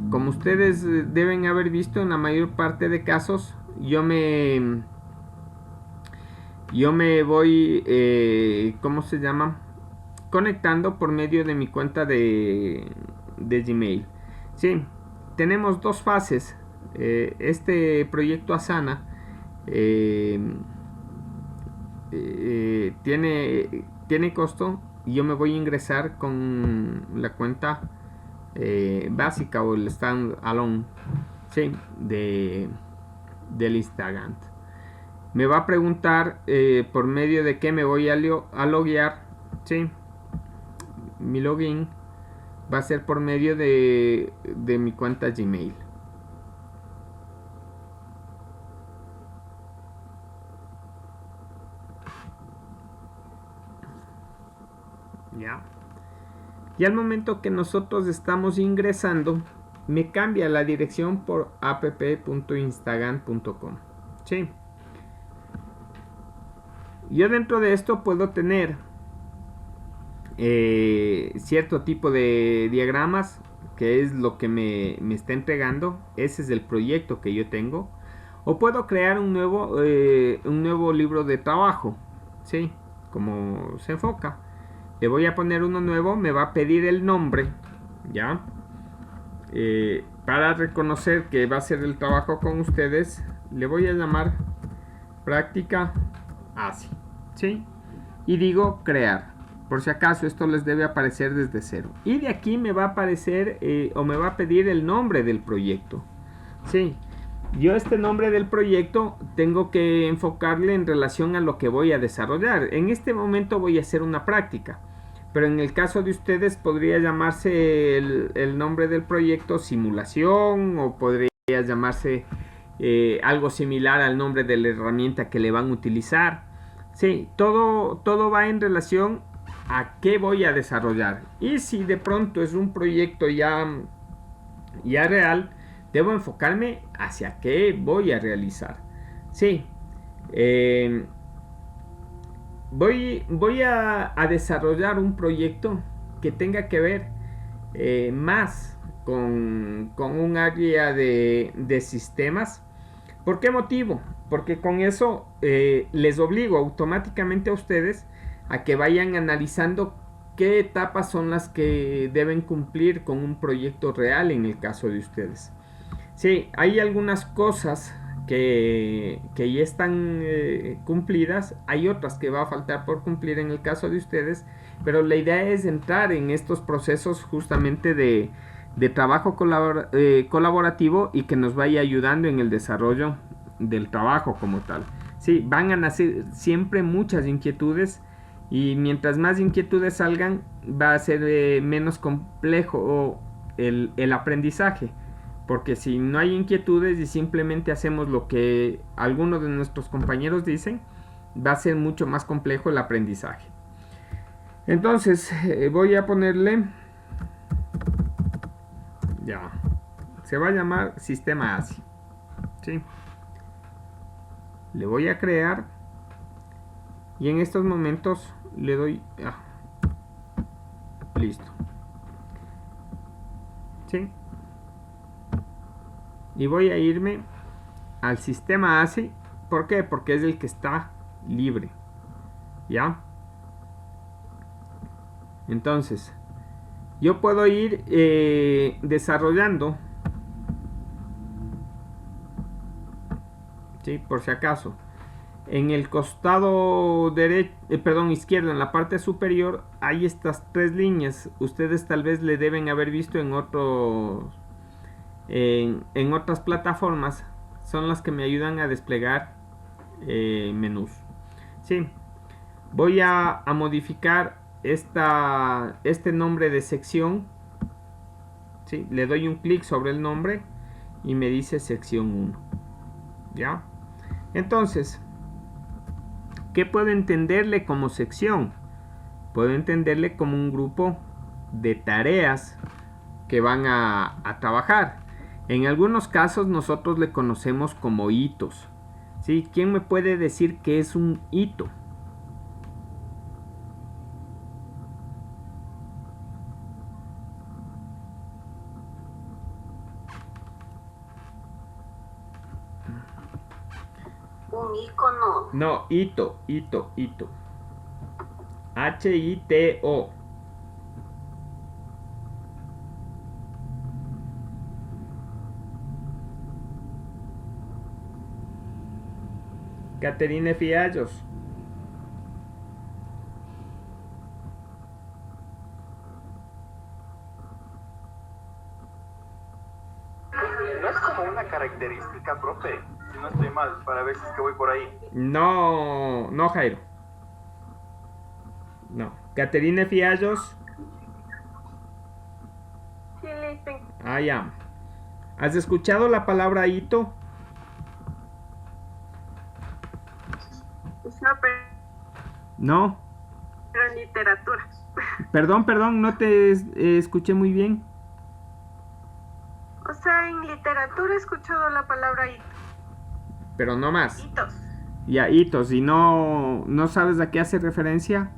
como ustedes deben haber visto, en la mayor parte de casos yo me voy, ¿cómo se llama? Conectando por medio de mi cuenta de Gmail. Sí, tenemos dos fases. Este proyecto Asana tiene costo, y yo me voy a ingresar con la cuenta básica o el stand-alone, sí, del Instagantt. Me va a preguntar por medio de qué me voy a loguear. Sí, mi login va a ser por medio de mi cuenta Gmail. Ya. Y al momento que nosotros estamos ingresando, me cambia la dirección por app.instagantt.com. Sí. Yo dentro de esto puedo tener cierto tipo de diagramas, que es lo que me está entregando. Ese es el proyecto que yo tengo. O puedo crear un nuevo libro de trabajo. Sí, como se enfoca. Le voy a poner uno nuevo, me va a pedir el nombre, ¿ya? Para reconocer que va a ser el trabajo con ustedes, le voy a llamar práctica así, ¿sí? Y digo crear. Por si acaso esto les debe aparecer desde cero. Y de aquí me va a aparecer o me va a pedir el nombre del proyecto, ¿sí? Yo este nombre del proyecto tengo que enfocarle en relación a lo que voy a desarrollar. En este momento voy a hacer una práctica, pero en el caso de ustedes podría llamarse el nombre del proyecto simulación, o podría llamarse algo similar al nombre de la herramienta que le van a utilizar. Sí, todo va en relación a qué voy a desarrollar. Y si de pronto es un proyecto ya real, debo enfocarme hacia qué voy a realizar. Sí, voy a desarrollar un proyecto que tenga que ver más con un área de sistemas. ¿Por qué motivo? Porque con eso les obligo automáticamente a ustedes a que vayan analizando qué etapas son las que deben cumplir con un proyecto real en el caso de ustedes. Sí, hay algunas cosas que ya están cumplidas, hay otras que va a faltar por cumplir en el caso de ustedes, pero la idea es entrar en estos procesos justamente de trabajo colaborativo, y que nos vaya ayudando en el desarrollo del trabajo como tal. Sí, van a nacer siempre muchas inquietudes y mientras más inquietudes salgan va a ser menos complejo el aprendizaje. Porque si no hay inquietudes y simplemente hacemos lo que algunos de nuestros compañeros dicen, va a ser mucho más complejo el aprendizaje. Entonces voy a ponerle, ya, se va a llamar sistema ASI. ¿Sí? Le voy a crear y en estos momentos le doy, listo. ¿Sí? Y voy a irme al sistema ASI. ¿Por qué? Porque es el que está libre. ¿Ya? Entonces, yo puedo ir desarrollando. ¿Sí? Por si acaso. En el costado izquierdo, en la parte superior, hay estas 3 líneas. Ustedes tal vez le deben haber visto en otros... En otras plataformas. Son las que me ayudan a desplegar menús. ¿Sí? Voy a modificar este nombre de sección. ¿Sí? Le doy un clic sobre el nombre y me dice sección 1. ¿Ya? Entonces, ¿qué puedo entenderle como sección? Puedo entenderle como un grupo de tareas que van a trabajar. En algunos casos nosotros le conocemos como hitos. ¿Sí? ¿Quién me puede decir qué es un hito? Un icono. No, hito. H-I-T-O. Caterine Fiallos. No es como una característica, profe, si no estoy mal, para ver si es que voy por ahí. No, Jairo. No. Caterine Fiallos. Sí, listo. Ya. ¿Has escuchado la palabra hito? No, pero No. en literatura. Perdón, no te escuché muy bien. O sea, en literatura he escuchado la palabra Pero no más. hitos. Ya, hitos. ¿Y no sabes a qué hace referencia?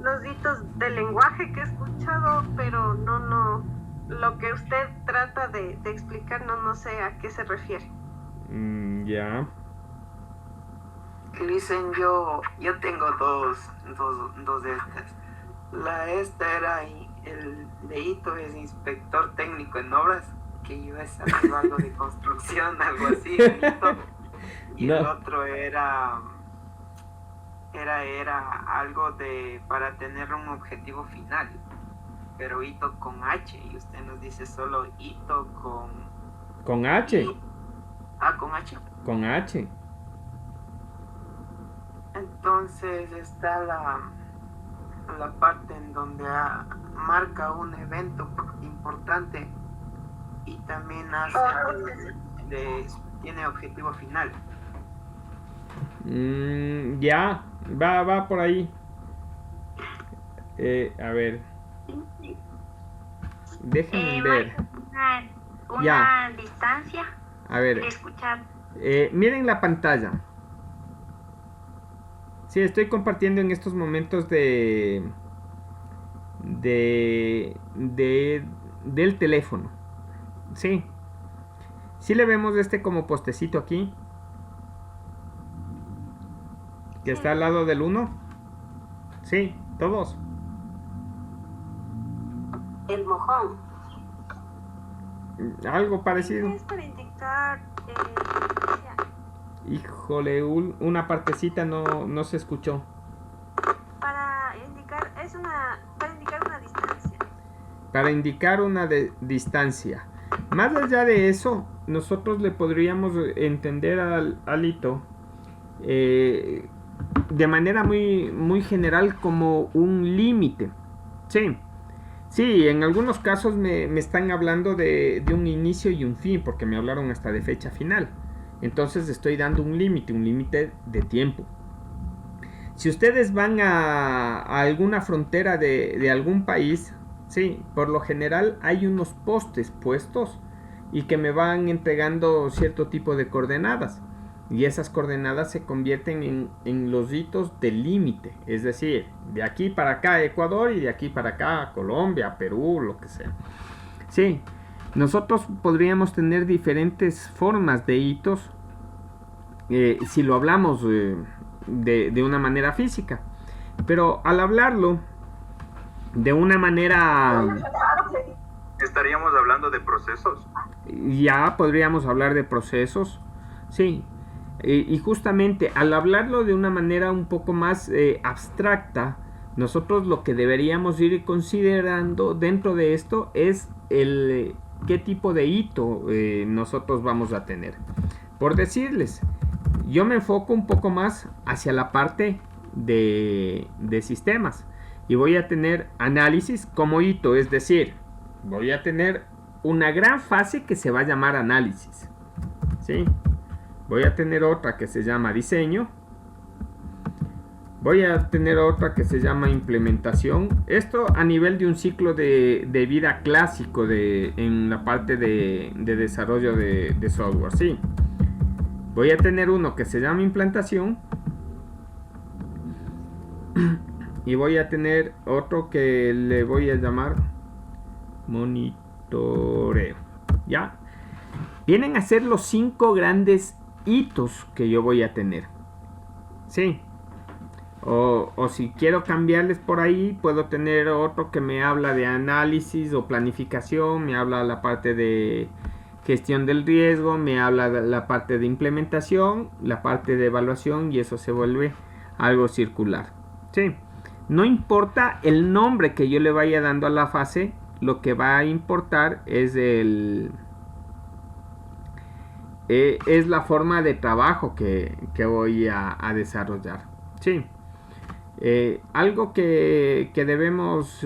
Los hitos del lenguaje que he escuchado, pero no. Lo que usted trata de explicar, no sé a qué se refiere. Ya. Listen, yo tengo dos de estas. Esta era el de hito, es inspector técnico en obras, que yo he sabido algo de construcción, algo así, en hito. Y el otro era algo para tener un objetivo final, pero hito con H, y usted nos dice solo hito ¿Con H? con H. Con H. Entonces está la parte en donde marca un evento importante y también tiene objetivo final. Ya, va por ahí. A ver. Déjenme ver. Una Ya. distancia A ver. de escuchar. Miren la pantalla. Sí, estoy compartiendo en estos momentos del teléfono. Sí. Sí le vemos como postecito aquí. Que está al lado del 1. Sí, todos. El mojón. Algo parecido. Es para indicar Híjole, una partecita no se escuchó. para indicar una distancia. Para indicar una distancia. Más allá de eso, nosotros le podríamos entender al hito de manera muy general como un límite. Sí, sí, en algunos casos me están hablando de un inicio y un fin, porque me hablaron hasta de fecha final. Entonces estoy dando un límite de tiempo. Si ustedes van a alguna frontera de algún país, sí, por lo general hay unos postes puestos y que me van entregando cierto tipo de coordenadas. Y esas coordenadas se convierten en los hitos del límite. Es decir, de aquí para acá Ecuador y de aquí para acá Colombia, Perú, lo que sea. Sí, nosotros podríamos tener diferentes formas de hitos si lo hablamos de una manera física. Pero al hablarlo de una manera... ¿Estaríamos hablando de procesos? Ya podríamos hablar de procesos, sí. Y justamente al hablarlo de una manera un poco más abstracta, nosotros lo que deberíamos ir considerando dentro de esto es qué tipo de hito nosotros vamos a tener. Por decirles, yo me enfoco un poco más hacia la parte de sistemas y voy a tener análisis como hito, es decir, voy a tener una gran fase que se va a llamar análisis, ¿sí? Voy a tener otra que se llama diseño. Voy a tener otra que se llama implementación. Esto a nivel de un ciclo de vida clásico en la parte de desarrollo de software, ¿sí? Voy a tener uno que se llama implantación. Y voy a tener otro que le voy a llamar monitoreo. ¿Ya? Vienen a ser los 5 grandes hitos que yo voy a tener. Sí. O si quiero cambiarles por ahí, puedo tener otro que me habla de análisis o planificación, me habla la parte de gestión del riesgo, me habla de la parte de implementación, la parte de evaluación, y eso se vuelve algo circular. Sí. No importa el nombre que yo le vaya dando a la fase, lo que va a importar es es la forma de trabajo que voy a desarrollar. Sí. Algo que debemos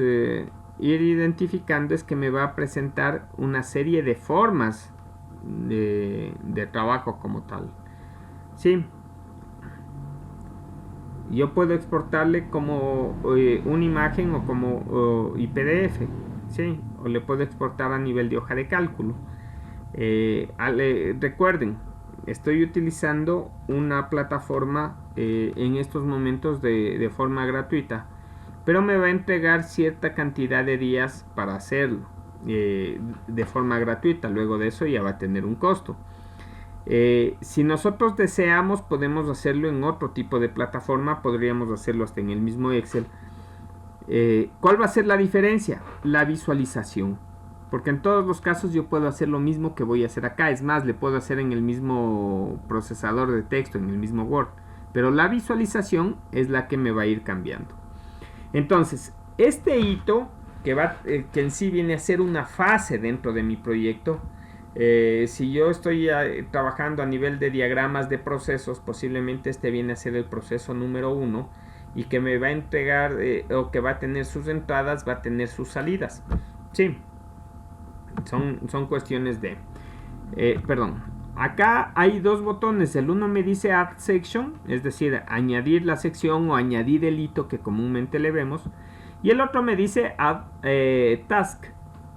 ir identificando es que me va a presentar una serie de formas de trabajo como tal. Sí. Yo puedo exportarle como una imagen o como PDF. Sí. O le puedo exportar a nivel de hoja de cálculo. Recuerden, estoy utilizando una plataforma en estos momentos de forma gratuita, pero me va a entregar cierta cantidad de días para hacerlo de forma gratuita. Luego de eso ya va a tener un costo. Si nosotros deseamos, podemos hacerlo en otro tipo de plataforma, podríamos hacerlo hasta en el mismo Excel. ¿Cuál va a ser la diferencia? La visualización. Porque en todos los casos yo puedo hacer lo mismo que voy a hacer acá. Es más, le puedo hacer en el mismo procesador de texto, en el mismo Word. Pero la visualización es la que me va a ir cambiando. Entonces, este hito, que en sí viene a ser una fase dentro de mi proyecto. Si yo estoy trabajando a nivel de diagramas de procesos, posiblemente este viene a ser el proceso número 1. Y que me va a entregar, o que va a tener sus entradas, va a tener sus salidas. Sí. Son cuestiones de perdón, acá hay dos botones. El uno me dice add section, es decir, añadir la sección o añadir el hito que comúnmente le vemos, y el otro me dice add task,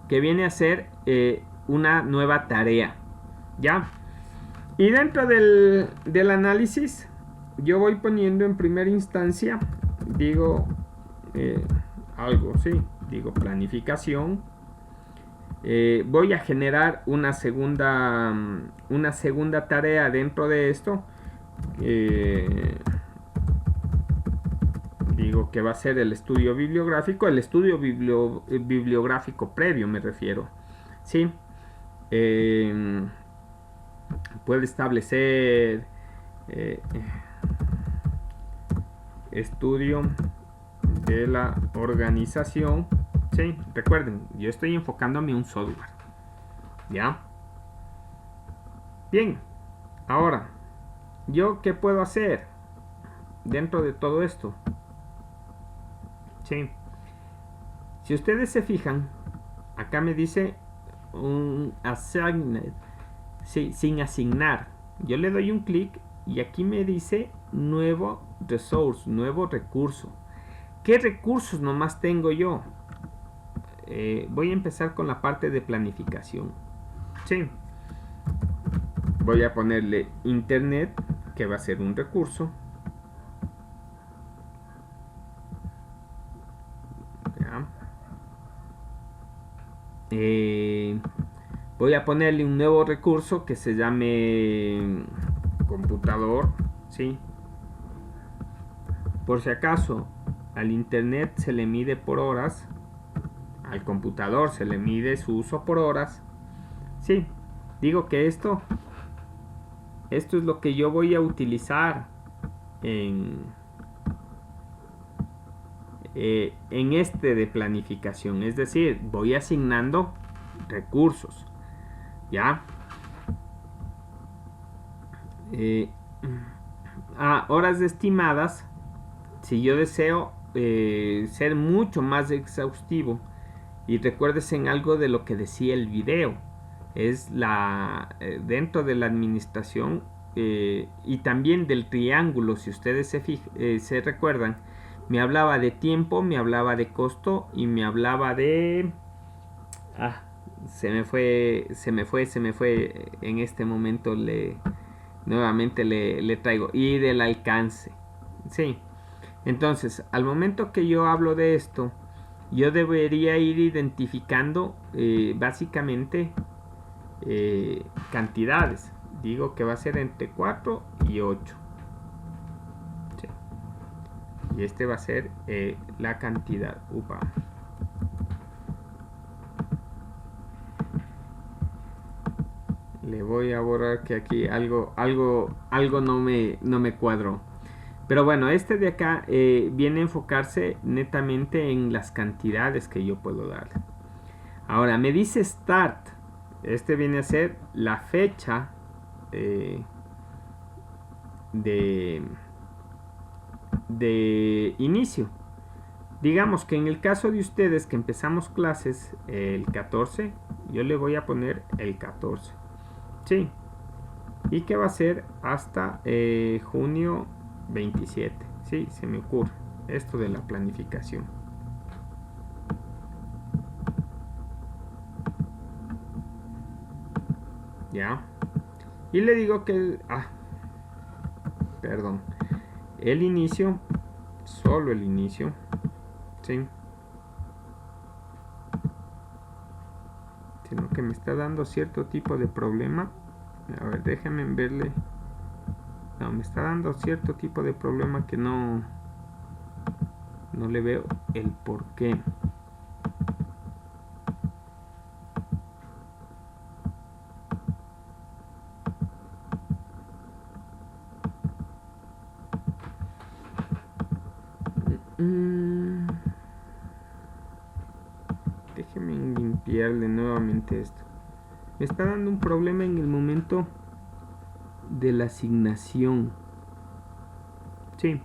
que viene a ser una nueva tarea. Ya. Y dentro del análisis yo voy poniendo en primera instancia, digo algo, sí, digo planificación. Voy a generar una segunda tarea dentro de esto. Digo que va a ser el estudio bibliográfico. El estudio bibliográfico previo me refiero. ¿Sí? Puede establecer estudio de la organización. Sí, recuerden, yo estoy enfocándome en un software. ¿Ya? Bien, ahora, ¿yo qué puedo hacer dentro de todo esto? Sí. Si ustedes se fijan, acá me dice un assigned, sí, sin asignar. Yo le doy un clic y aquí me dice nuevo resource, nuevo recurso. ¿Qué recursos nomás tengo yo? Voy a empezar con la parte de planificación. Sí. Voy a ponerle internet, que va a ser un recurso. Ya. Voy a ponerle un nuevo recurso que se llame computador, ¿sí? Por si acaso, al internet se le mide por horas, al computador se le mide su uso por horas. Sí, digo que esto es lo que yo voy a utilizar en este de planificación. Es decir, voy asignando recursos. ¿Ya? Horas estimadas. Si yo deseo ser mucho más exhaustivo, y recuérdese en algo de lo que decía el video, es dentro de la administración y también del triángulo, si ustedes se recuerdan, me hablaba de tiempo, me hablaba de costo y me hablaba de... se me fue, en este momento nuevamente le traigo, y del alcance. Sí, entonces, al momento que yo hablo de esto, yo debería ir identificando básicamente cantidades. Digo que va a ser entre 4 y 8. Sí. Y este va a ser la cantidad. Upa. Le voy a borrar que aquí algo no me cuadró. Pero bueno, este de acá viene a enfocarse netamente en las cantidades que yo puedo darle. Ahora, me dice start. Este viene a ser la fecha de inicio. Digamos que en el caso de ustedes que empezamos clases el 14, yo le voy a poner el 14. Sí. Y que va a ser hasta junio 27. Sí, se me ocurre esto de la planificación. Ya. Y le digo que perdón, el inicio, solo el inicio, sí, sino que me está dando cierto tipo de problema. A ver, déjenme verle. No, me está dando cierto tipo de problema que no le veo el por qué. Déjenme limpiarle nuevamente esto. Me está dando un problema en el momento de la asignación. Sí.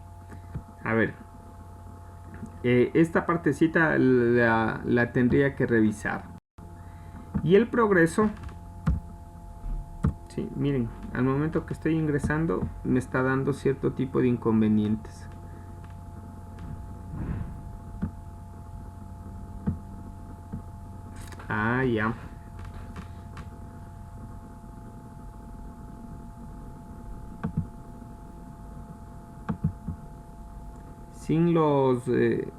A ver. Esta partecita la tendría que revisar. Y el progreso. Sí, miren. Al momento que estoy ingresando, me está dando cierto tipo de inconvenientes. Ya. Sin los... en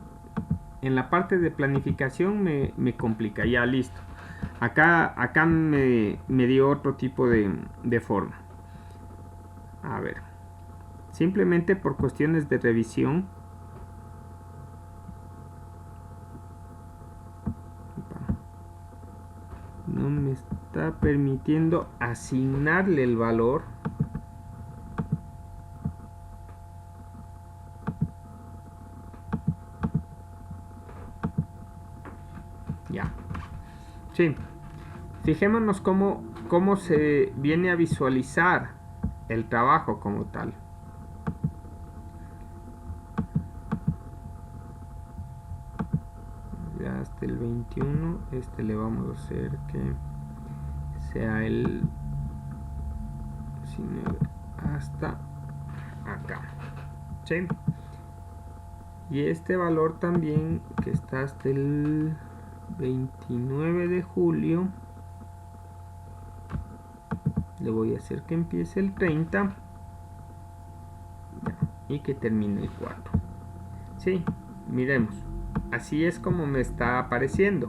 la parte de planificación me complica. Ya, listo. Acá me dio otro tipo de forma. A ver. Simplemente por cuestiones de revisión. No me está permitiendo asignarle el valor. Ya. Sí. fijémonos cómo se viene a visualizar el trabajo como tal. Ya hasta el 21, le vamos a hacer que sea el 19 hasta acá, ¿sí? Y este valor también que está hasta el 29 de julio le voy a hacer que empiece el 30 y que termine el 4. Sí, miremos, así es como me está apareciendo.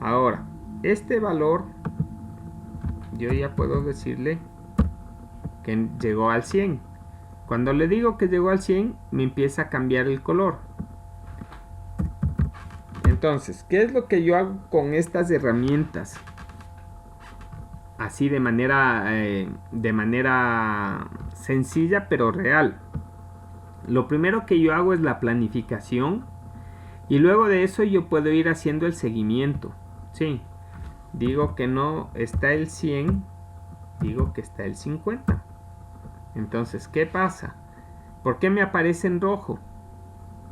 Ahora, este valor yo ya puedo decirle que llegó al 100. Cuando le digo que llegó al 100, me empieza a cambiar el color. Entonces, ¿qué es lo que yo hago con estas herramientas? Así de manera sencilla pero real. Lo primero que yo hago es la planificación y luego de eso yo puedo ir haciendo el seguimiento. Sí, digo que no está el 100, digo que está el 50. Entonces, ¿qué pasa? ¿Por qué me aparece en rojo?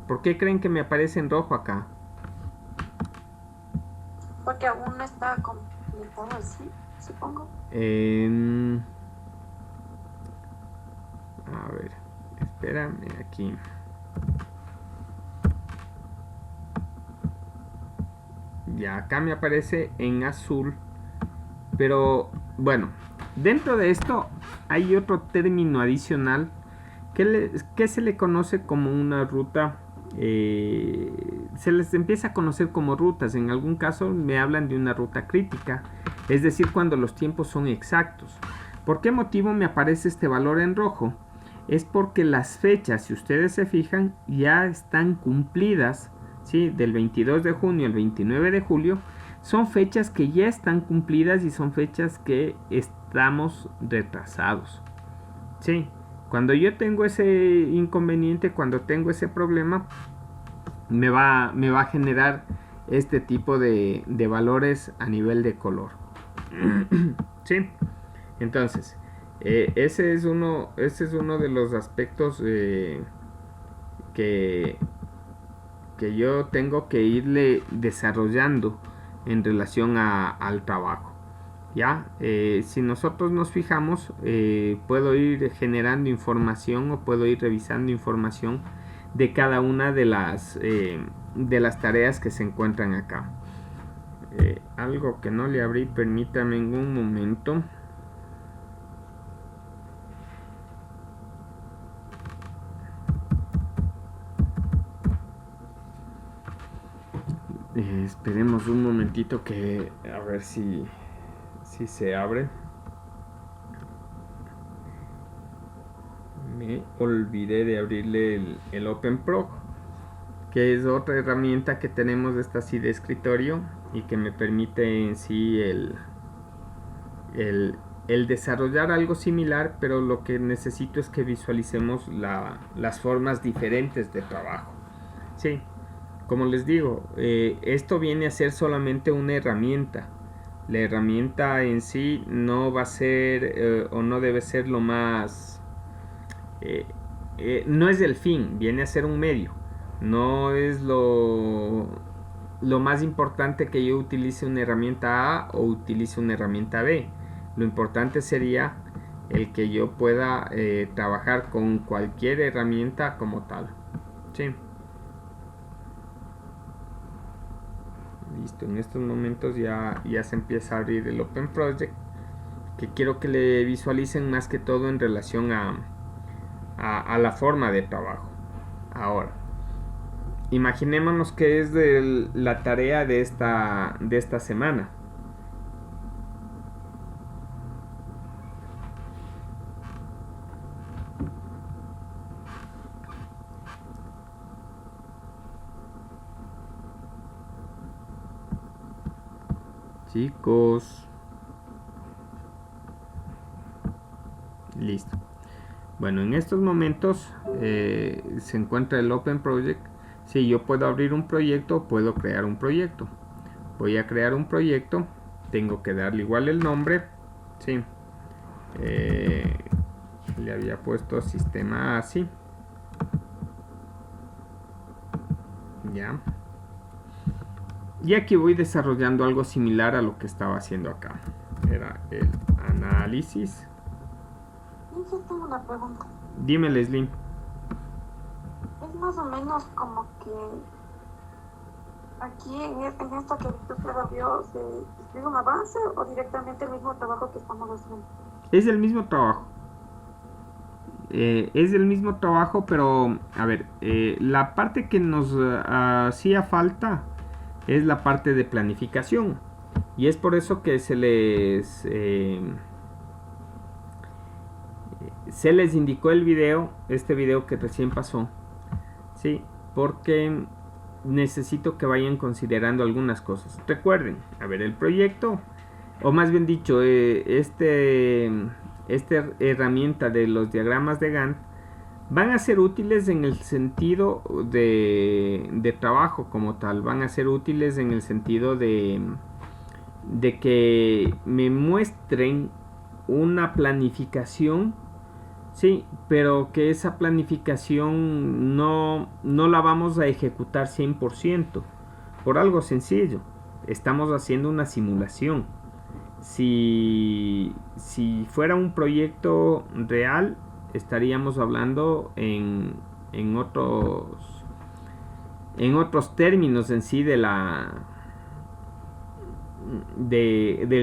¿Por qué creen que me aparece en rojo acá? Porque aún no está completado así, supongo. A ver, espérame aquí. Ya acá me aparece en azul. Pero bueno, dentro de esto hay otro término adicional que se le conoce como una ruta. Se les empieza a conocer como rutas. En algún caso me hablan de una ruta crítica, es decir, cuando los tiempos son exactos. ¿Por qué motivo me aparece este valor en rojo? Es porque las fechas, si ustedes se fijan, ya están cumplidas, ¿sí? Del 22 de junio al 29 de julio son fechas que ya están cumplidas y son fechas que estamos retrasados, ¿sí? Cuando yo tengo ese inconveniente, cuando tengo ese problema, me va a generar este tipo de valores a nivel de color. ¿Sí? Entonces, ese es uno de los aspectos que yo tengo que irle desarrollando en relación al trabajo. ¿Ya? Si nosotros nos fijamos, puedo ir generando información o puedo ir revisando información de cada una de las tareas que se encuentran acá. Algo que no le abrí, permítame en un momento. Esperemos un momentito que a ver si se abre. Me olvidé de abrirle el OpenPro, que es otra herramienta que tenemos de esta así de escritorio y que me permite en sí el desarrollar algo similar, pero lo que necesito es que visualicemos las formas diferentes de trabajo. Sí, como les digo, esto viene a ser solamente una herramienta. La herramienta en sí no va a ser o no debe ser lo más... no es el fin, viene a ser un medio. No es lo más importante que yo utilice una herramienta A o utilice una herramienta B. Lo importante sería el que yo pueda trabajar con cualquier herramienta como tal. ¿Sí? Listo, en estos momentos ya se empieza a abrir el Open Project, que quiero que le visualicen más que todo en relación a la forma de trabajo. Ahora, imaginémonos que es la tarea de esta semana. Chicos, listo. Bueno, en estos momentos se encuentra el Open Project. Si yo puedo abrir un proyecto, puedo crear un proyecto. Voy a crear un proyecto tengo que darle igual el nombre. Sí. Le había puesto sistema así. Ya. Y aquí voy desarrollando algo similar a lo que estaba haciendo acá. Era el análisis. Yo tengo una pregunta. Dime, Leslie. Es más o menos como que aquí en esto que usted vio, ¿se escribe un avance o directamente el mismo trabajo que estamos haciendo? Es el mismo trabajo. Es el mismo trabajo, pero a ver, la parte que nos hacía falta es la parte de planificación. Y es por eso que se les indicó el video, este video que recién pasó. Sí, porque necesito que vayan considerando algunas cosas. Recuerden, a ver, el proyecto, o más bien dicho, esta herramienta de los diagramas de Gantt van a ser útiles en el sentido de trabajo como tal. Van a ser útiles en el sentido de que me muestren una planificación. Sí, pero que esa planificación no la vamos a ejecutar 100%. Por algo sencillo. Estamos haciendo una simulación. Si fuera un proyecto real, estaríamos hablando en otros términos en sí del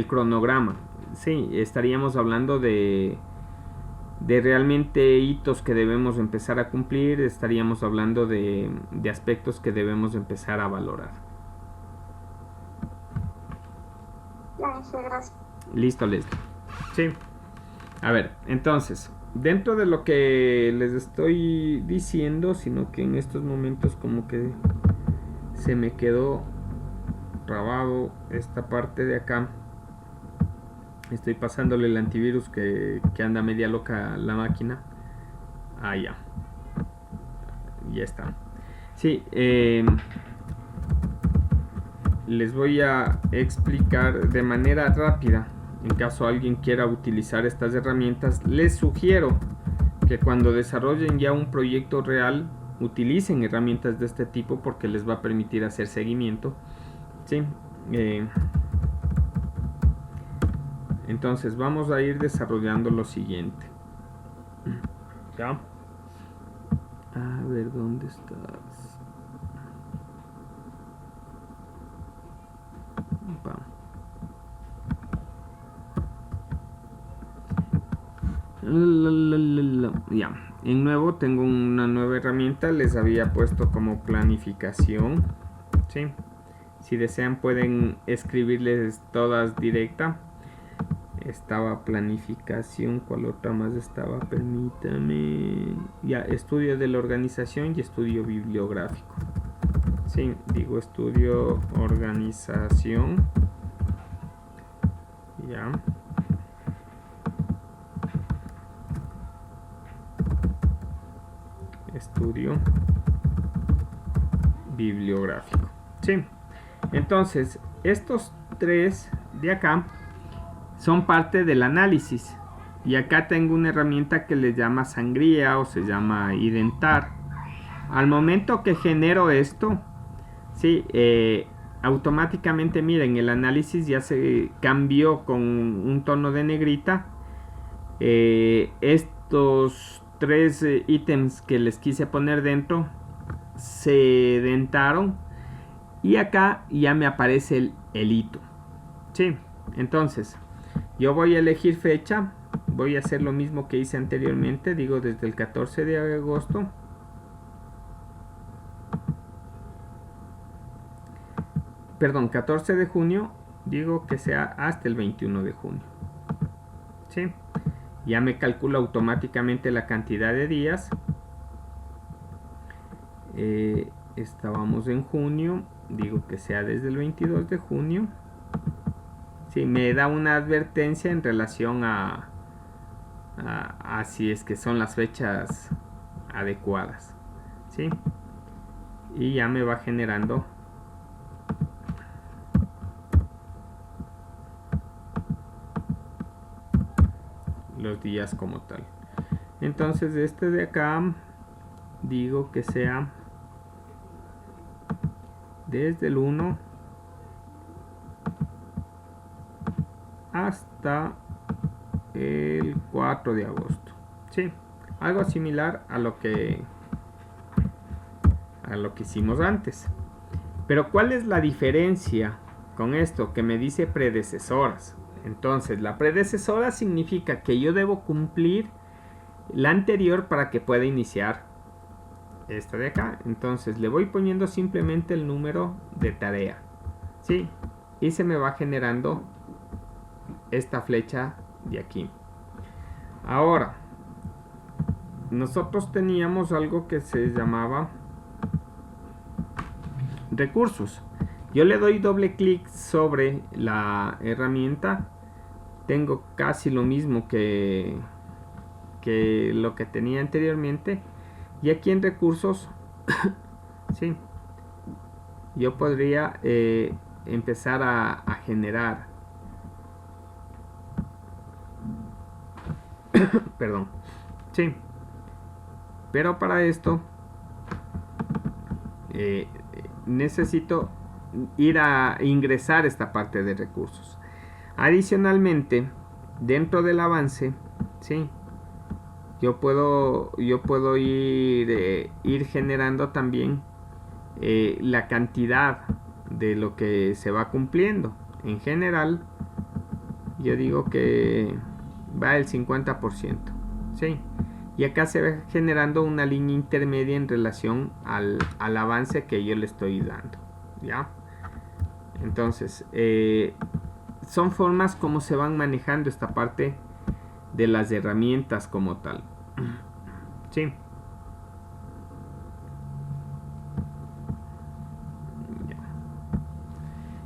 cronograma. Sí, estaríamos hablando de realmente hitos que debemos empezar a cumplir, estaríamos hablando de aspectos que debemos empezar a valorar. Ya, gracias. Listo, Leslie. Sí. A ver, entonces, dentro de lo que les estoy diciendo, sino que en estos momentos como que se me quedó trabado esta parte de acá. Estoy pasándole el antivirus que anda media loca la máquina. Ah, ya. Ya está. Sí, les voy a explicar de manera rápida. En caso alguien quiera utilizar estas herramientas, les sugiero que cuando desarrollen ya un proyecto real, utilicen herramientas de este tipo porque les va a permitir hacer seguimiento. Sí. Entonces vamos a ir desarrollando lo siguiente. ¿Ya? A ver, ¿dónde estás? Ya. En nuevo tengo una nueva herramienta. Les había puesto como planificación. ¿Sí? Si desean pueden escribirles todas directa. Estaba planificación, ¿cuál otra más estaba? Permítame. Ya, estudio de la organización y estudio bibliográfico. Sí, digo estudio organización. Ya. Estudio bibliográfico. Sí. Entonces, estos tres de acá son parte del análisis. Y acá tengo una herramienta que le llama sangría o se llama identar. Al momento que genero esto, sí, automáticamente miren, el análisis ya se cambió con un tono de negrita. Estos tres ítems que les quise poner dentro se dentaron. Y acá ya me aparece el hito. Sí, entonces yo voy a elegir fecha, voy a hacer lo mismo que hice anteriormente, digo desde el 14 de agosto. Perdón, 14 de junio, digo que sea hasta el 21 de junio. ¿Sí? Ya me calcula automáticamente la cantidad de días. Estábamos en junio, digo que sea desde el 22 de junio. Sí, me da una advertencia en relación a si es que son las fechas adecuadas. ¿Sí? Y ya me va generando los días como tal. Entonces este de acá digo que sea desde el 1 hasta el 4 de agosto. Sí, algo similar a lo que hicimos antes. Pero ¿cuál es la diferencia con esto que me dice predecesoras? Entonces, la predecesora significa que yo debo cumplir la anterior para que pueda iniciar esta de acá. Entonces, le voy poniendo simplemente el número de tarea. ¿Sí? Y se me va generando esta flecha de aquí. Ahora, nosotros teníamos algo que se llamaba recursos. Yo le doy doble clic sobre la herramienta. Tengo casi lo mismo que lo que tenía anteriormente. Y aquí en recursos, sí, yo podría empezar a generar. Perdón. Sí. Pero para esto necesito ir a ingresar esta parte de recursos. Adicionalmente, dentro del avance, ¿sí? Yo puedo ir generando también la cantidad de lo que se va cumpliendo. En general, yo digo que va el 50%, ¿sí? Y acá se va generando una línea intermedia en relación al avance que yo le estoy dando, ¿ya? Entonces, son formas como se van manejando esta parte de las herramientas como tal. Sí.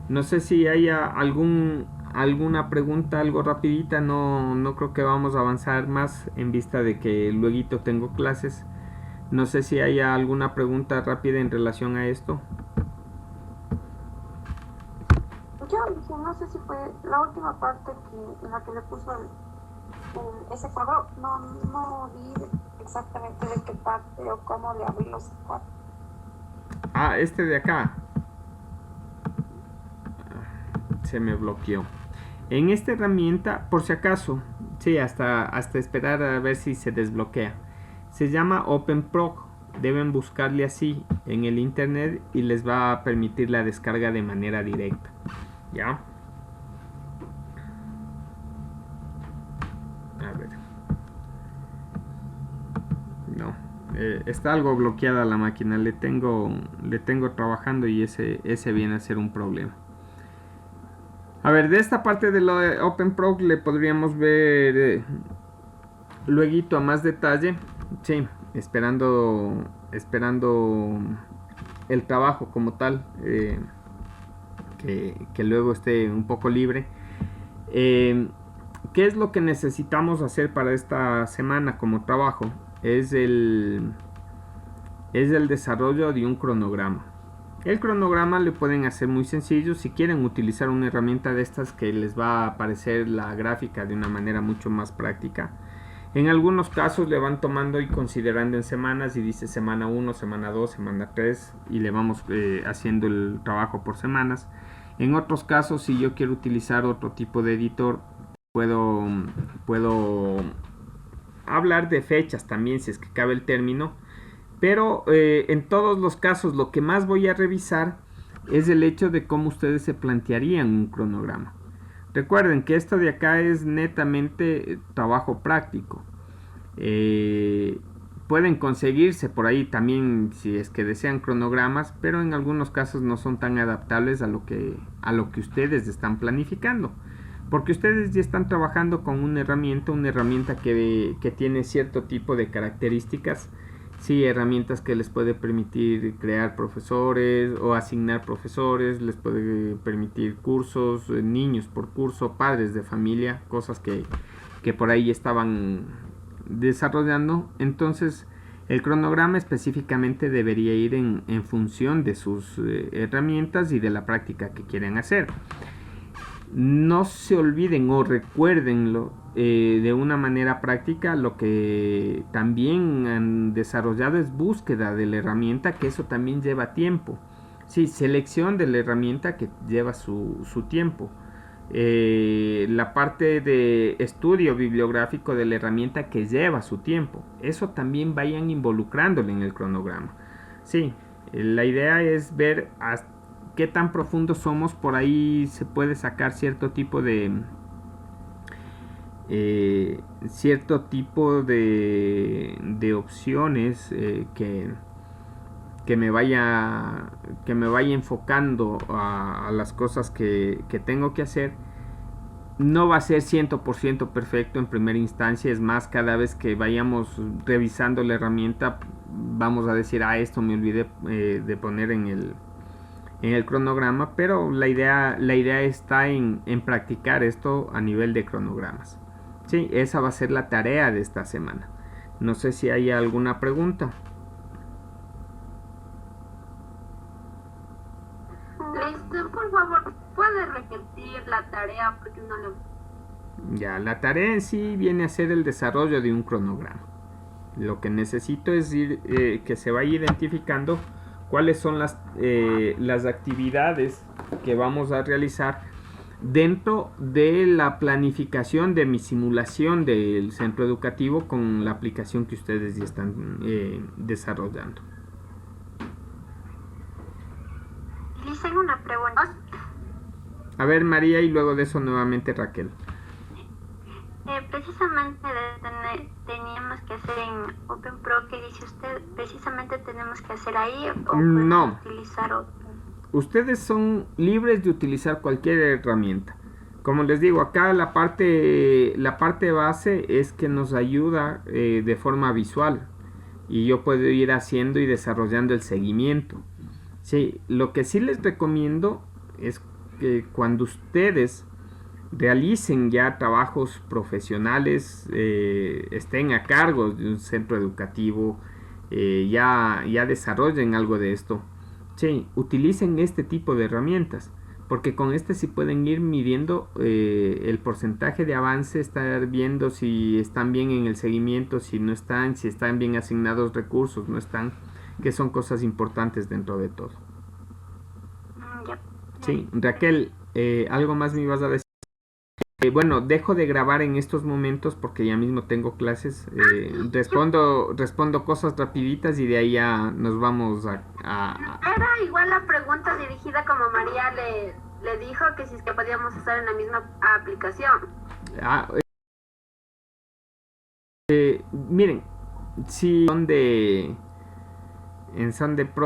No sé si haya alguna pregunta, algo rapidita. No creo que vamos a avanzar más en vista de que luego tengo clases. No sé si haya alguna pregunta rápida en relación a esto. Yo no sé si fue la última parte en la que le puso ese cuadro. No vi exactamente de qué parte o cómo le abrí los cuadros. Ah, este de acá. Se me bloqueó. En esta herramienta, por si acaso, sí, hasta esperar a ver si se desbloquea. Se llama OpenProg. Deben buscarle así en el internet y les va a permitir la descarga de manera directa. ¿Ya? A ver. No. Está algo bloqueada la máquina. Le tengo trabajando y ese viene a ser un problema. A ver, de esta parte de lo de OpenProg le podríamos ver luego a más detalle. Sí, esperando el trabajo como tal, que luego esté un poco libre. ¿Qué es lo que necesitamos hacer para esta semana como trabajo? Es el desarrollo de un cronograma. El cronograma le pueden hacer muy sencillo. Si quieren utilizar una herramienta de estas que les va a aparecer la gráfica de una manera mucho más práctica. En algunos casos le van tomando y considerando en semanas y dice semana 1, semana 2, semana 3 y le vamos haciendo el trabajo por semanas. En otros casos, si yo quiero utilizar otro tipo de editor, puedo hablar de fechas también si es que cabe el término. Pero en todos los casos lo que más voy a revisar es el hecho de cómo ustedes se plantearían un cronograma. Recuerden que esto de acá es netamente trabajo práctico. Pueden conseguirse por ahí también si es que desean cronogramas, pero en algunos casos no son tan adaptables a lo que ustedes están planificando. Porque ustedes ya están trabajando con una herramienta que tiene cierto tipo de características. Sí, herramientas que les puede permitir crear profesores o asignar profesores, les puede permitir cursos, niños por curso, padres de familia, cosas que por ahí estaban desarrollando. Entonces, el cronograma específicamente debería ir en función de sus herramientas y de la práctica que quieren hacer. no se olviden o recuérdenlo de una manera práctica. Lo que también han desarrollado es búsqueda de la herramienta, que eso también lleva tiempo. Sí, selección de la herramienta, que lleva su tiempo. La parte de estudio bibliográfico de la herramienta, que lleva su tiempo. Eso también vayan involucrándole en el cronograma. Sí, la idea es ver hasta qué tan profundo somos. Por ahí se puede sacar cierto tipo de opciones, que me vaya enfocando a las cosas que tengo que hacer. No va a ser 100% perfecto en primera instancia. Es más, cada vez que vayamos revisando la herramienta, vamos a decir, esto me olvidé de poner en el cronograma. Pero la idea está en practicar esto a nivel de cronogramas. Sí, esa va a ser la tarea de esta semana. No sé si hay alguna pregunta. Por favor, ¿puede repetir la tarea? Porque no lo... Ya, la tarea en sí viene a ser el desarrollo de un cronograma. Lo que necesito es que se vaya identificando cuáles son las actividades que vamos a realizar dentro de la planificación de mi simulación del centro educativo con la aplicación que ustedes ya están desarrollando. Les hago una pregunta. A ver, María, y luego de eso nuevamente Raquel. Precisamente teníamos que hacer en OpenPro, que dice usted, precisamente tenemos que hacer ahí, o no, utilizar otro. Ustedes son libres de utilizar cualquier herramienta. Como les digo, acá la parte base es que nos ayuda de forma visual, y yo puedo ir haciendo y desarrollando el seguimiento. Sí, lo que sí les recomiendo es que cuando ustedes realicen ya trabajos profesionales, estén a cargo de un centro educativo, ya desarrollen algo de esto. Sí, utilicen este tipo de herramientas, porque con este sí pueden ir midiendo el porcentaje de avance, estar viendo si están bien en el seguimiento, si no están, si están bien asignados recursos, no están, que son cosas importantes dentro de todo. Sí, Raquel, ¿algo más me ibas a decir? Bueno, dejo de grabar en estos momentos porque ya mismo tengo clases. Respondo cosas rapiditas y de ahí ya nos vamos a... Era igual la pregunta dirigida como María le dijo, que si es que podíamos estar en la misma aplicación. Miren, si son de Pro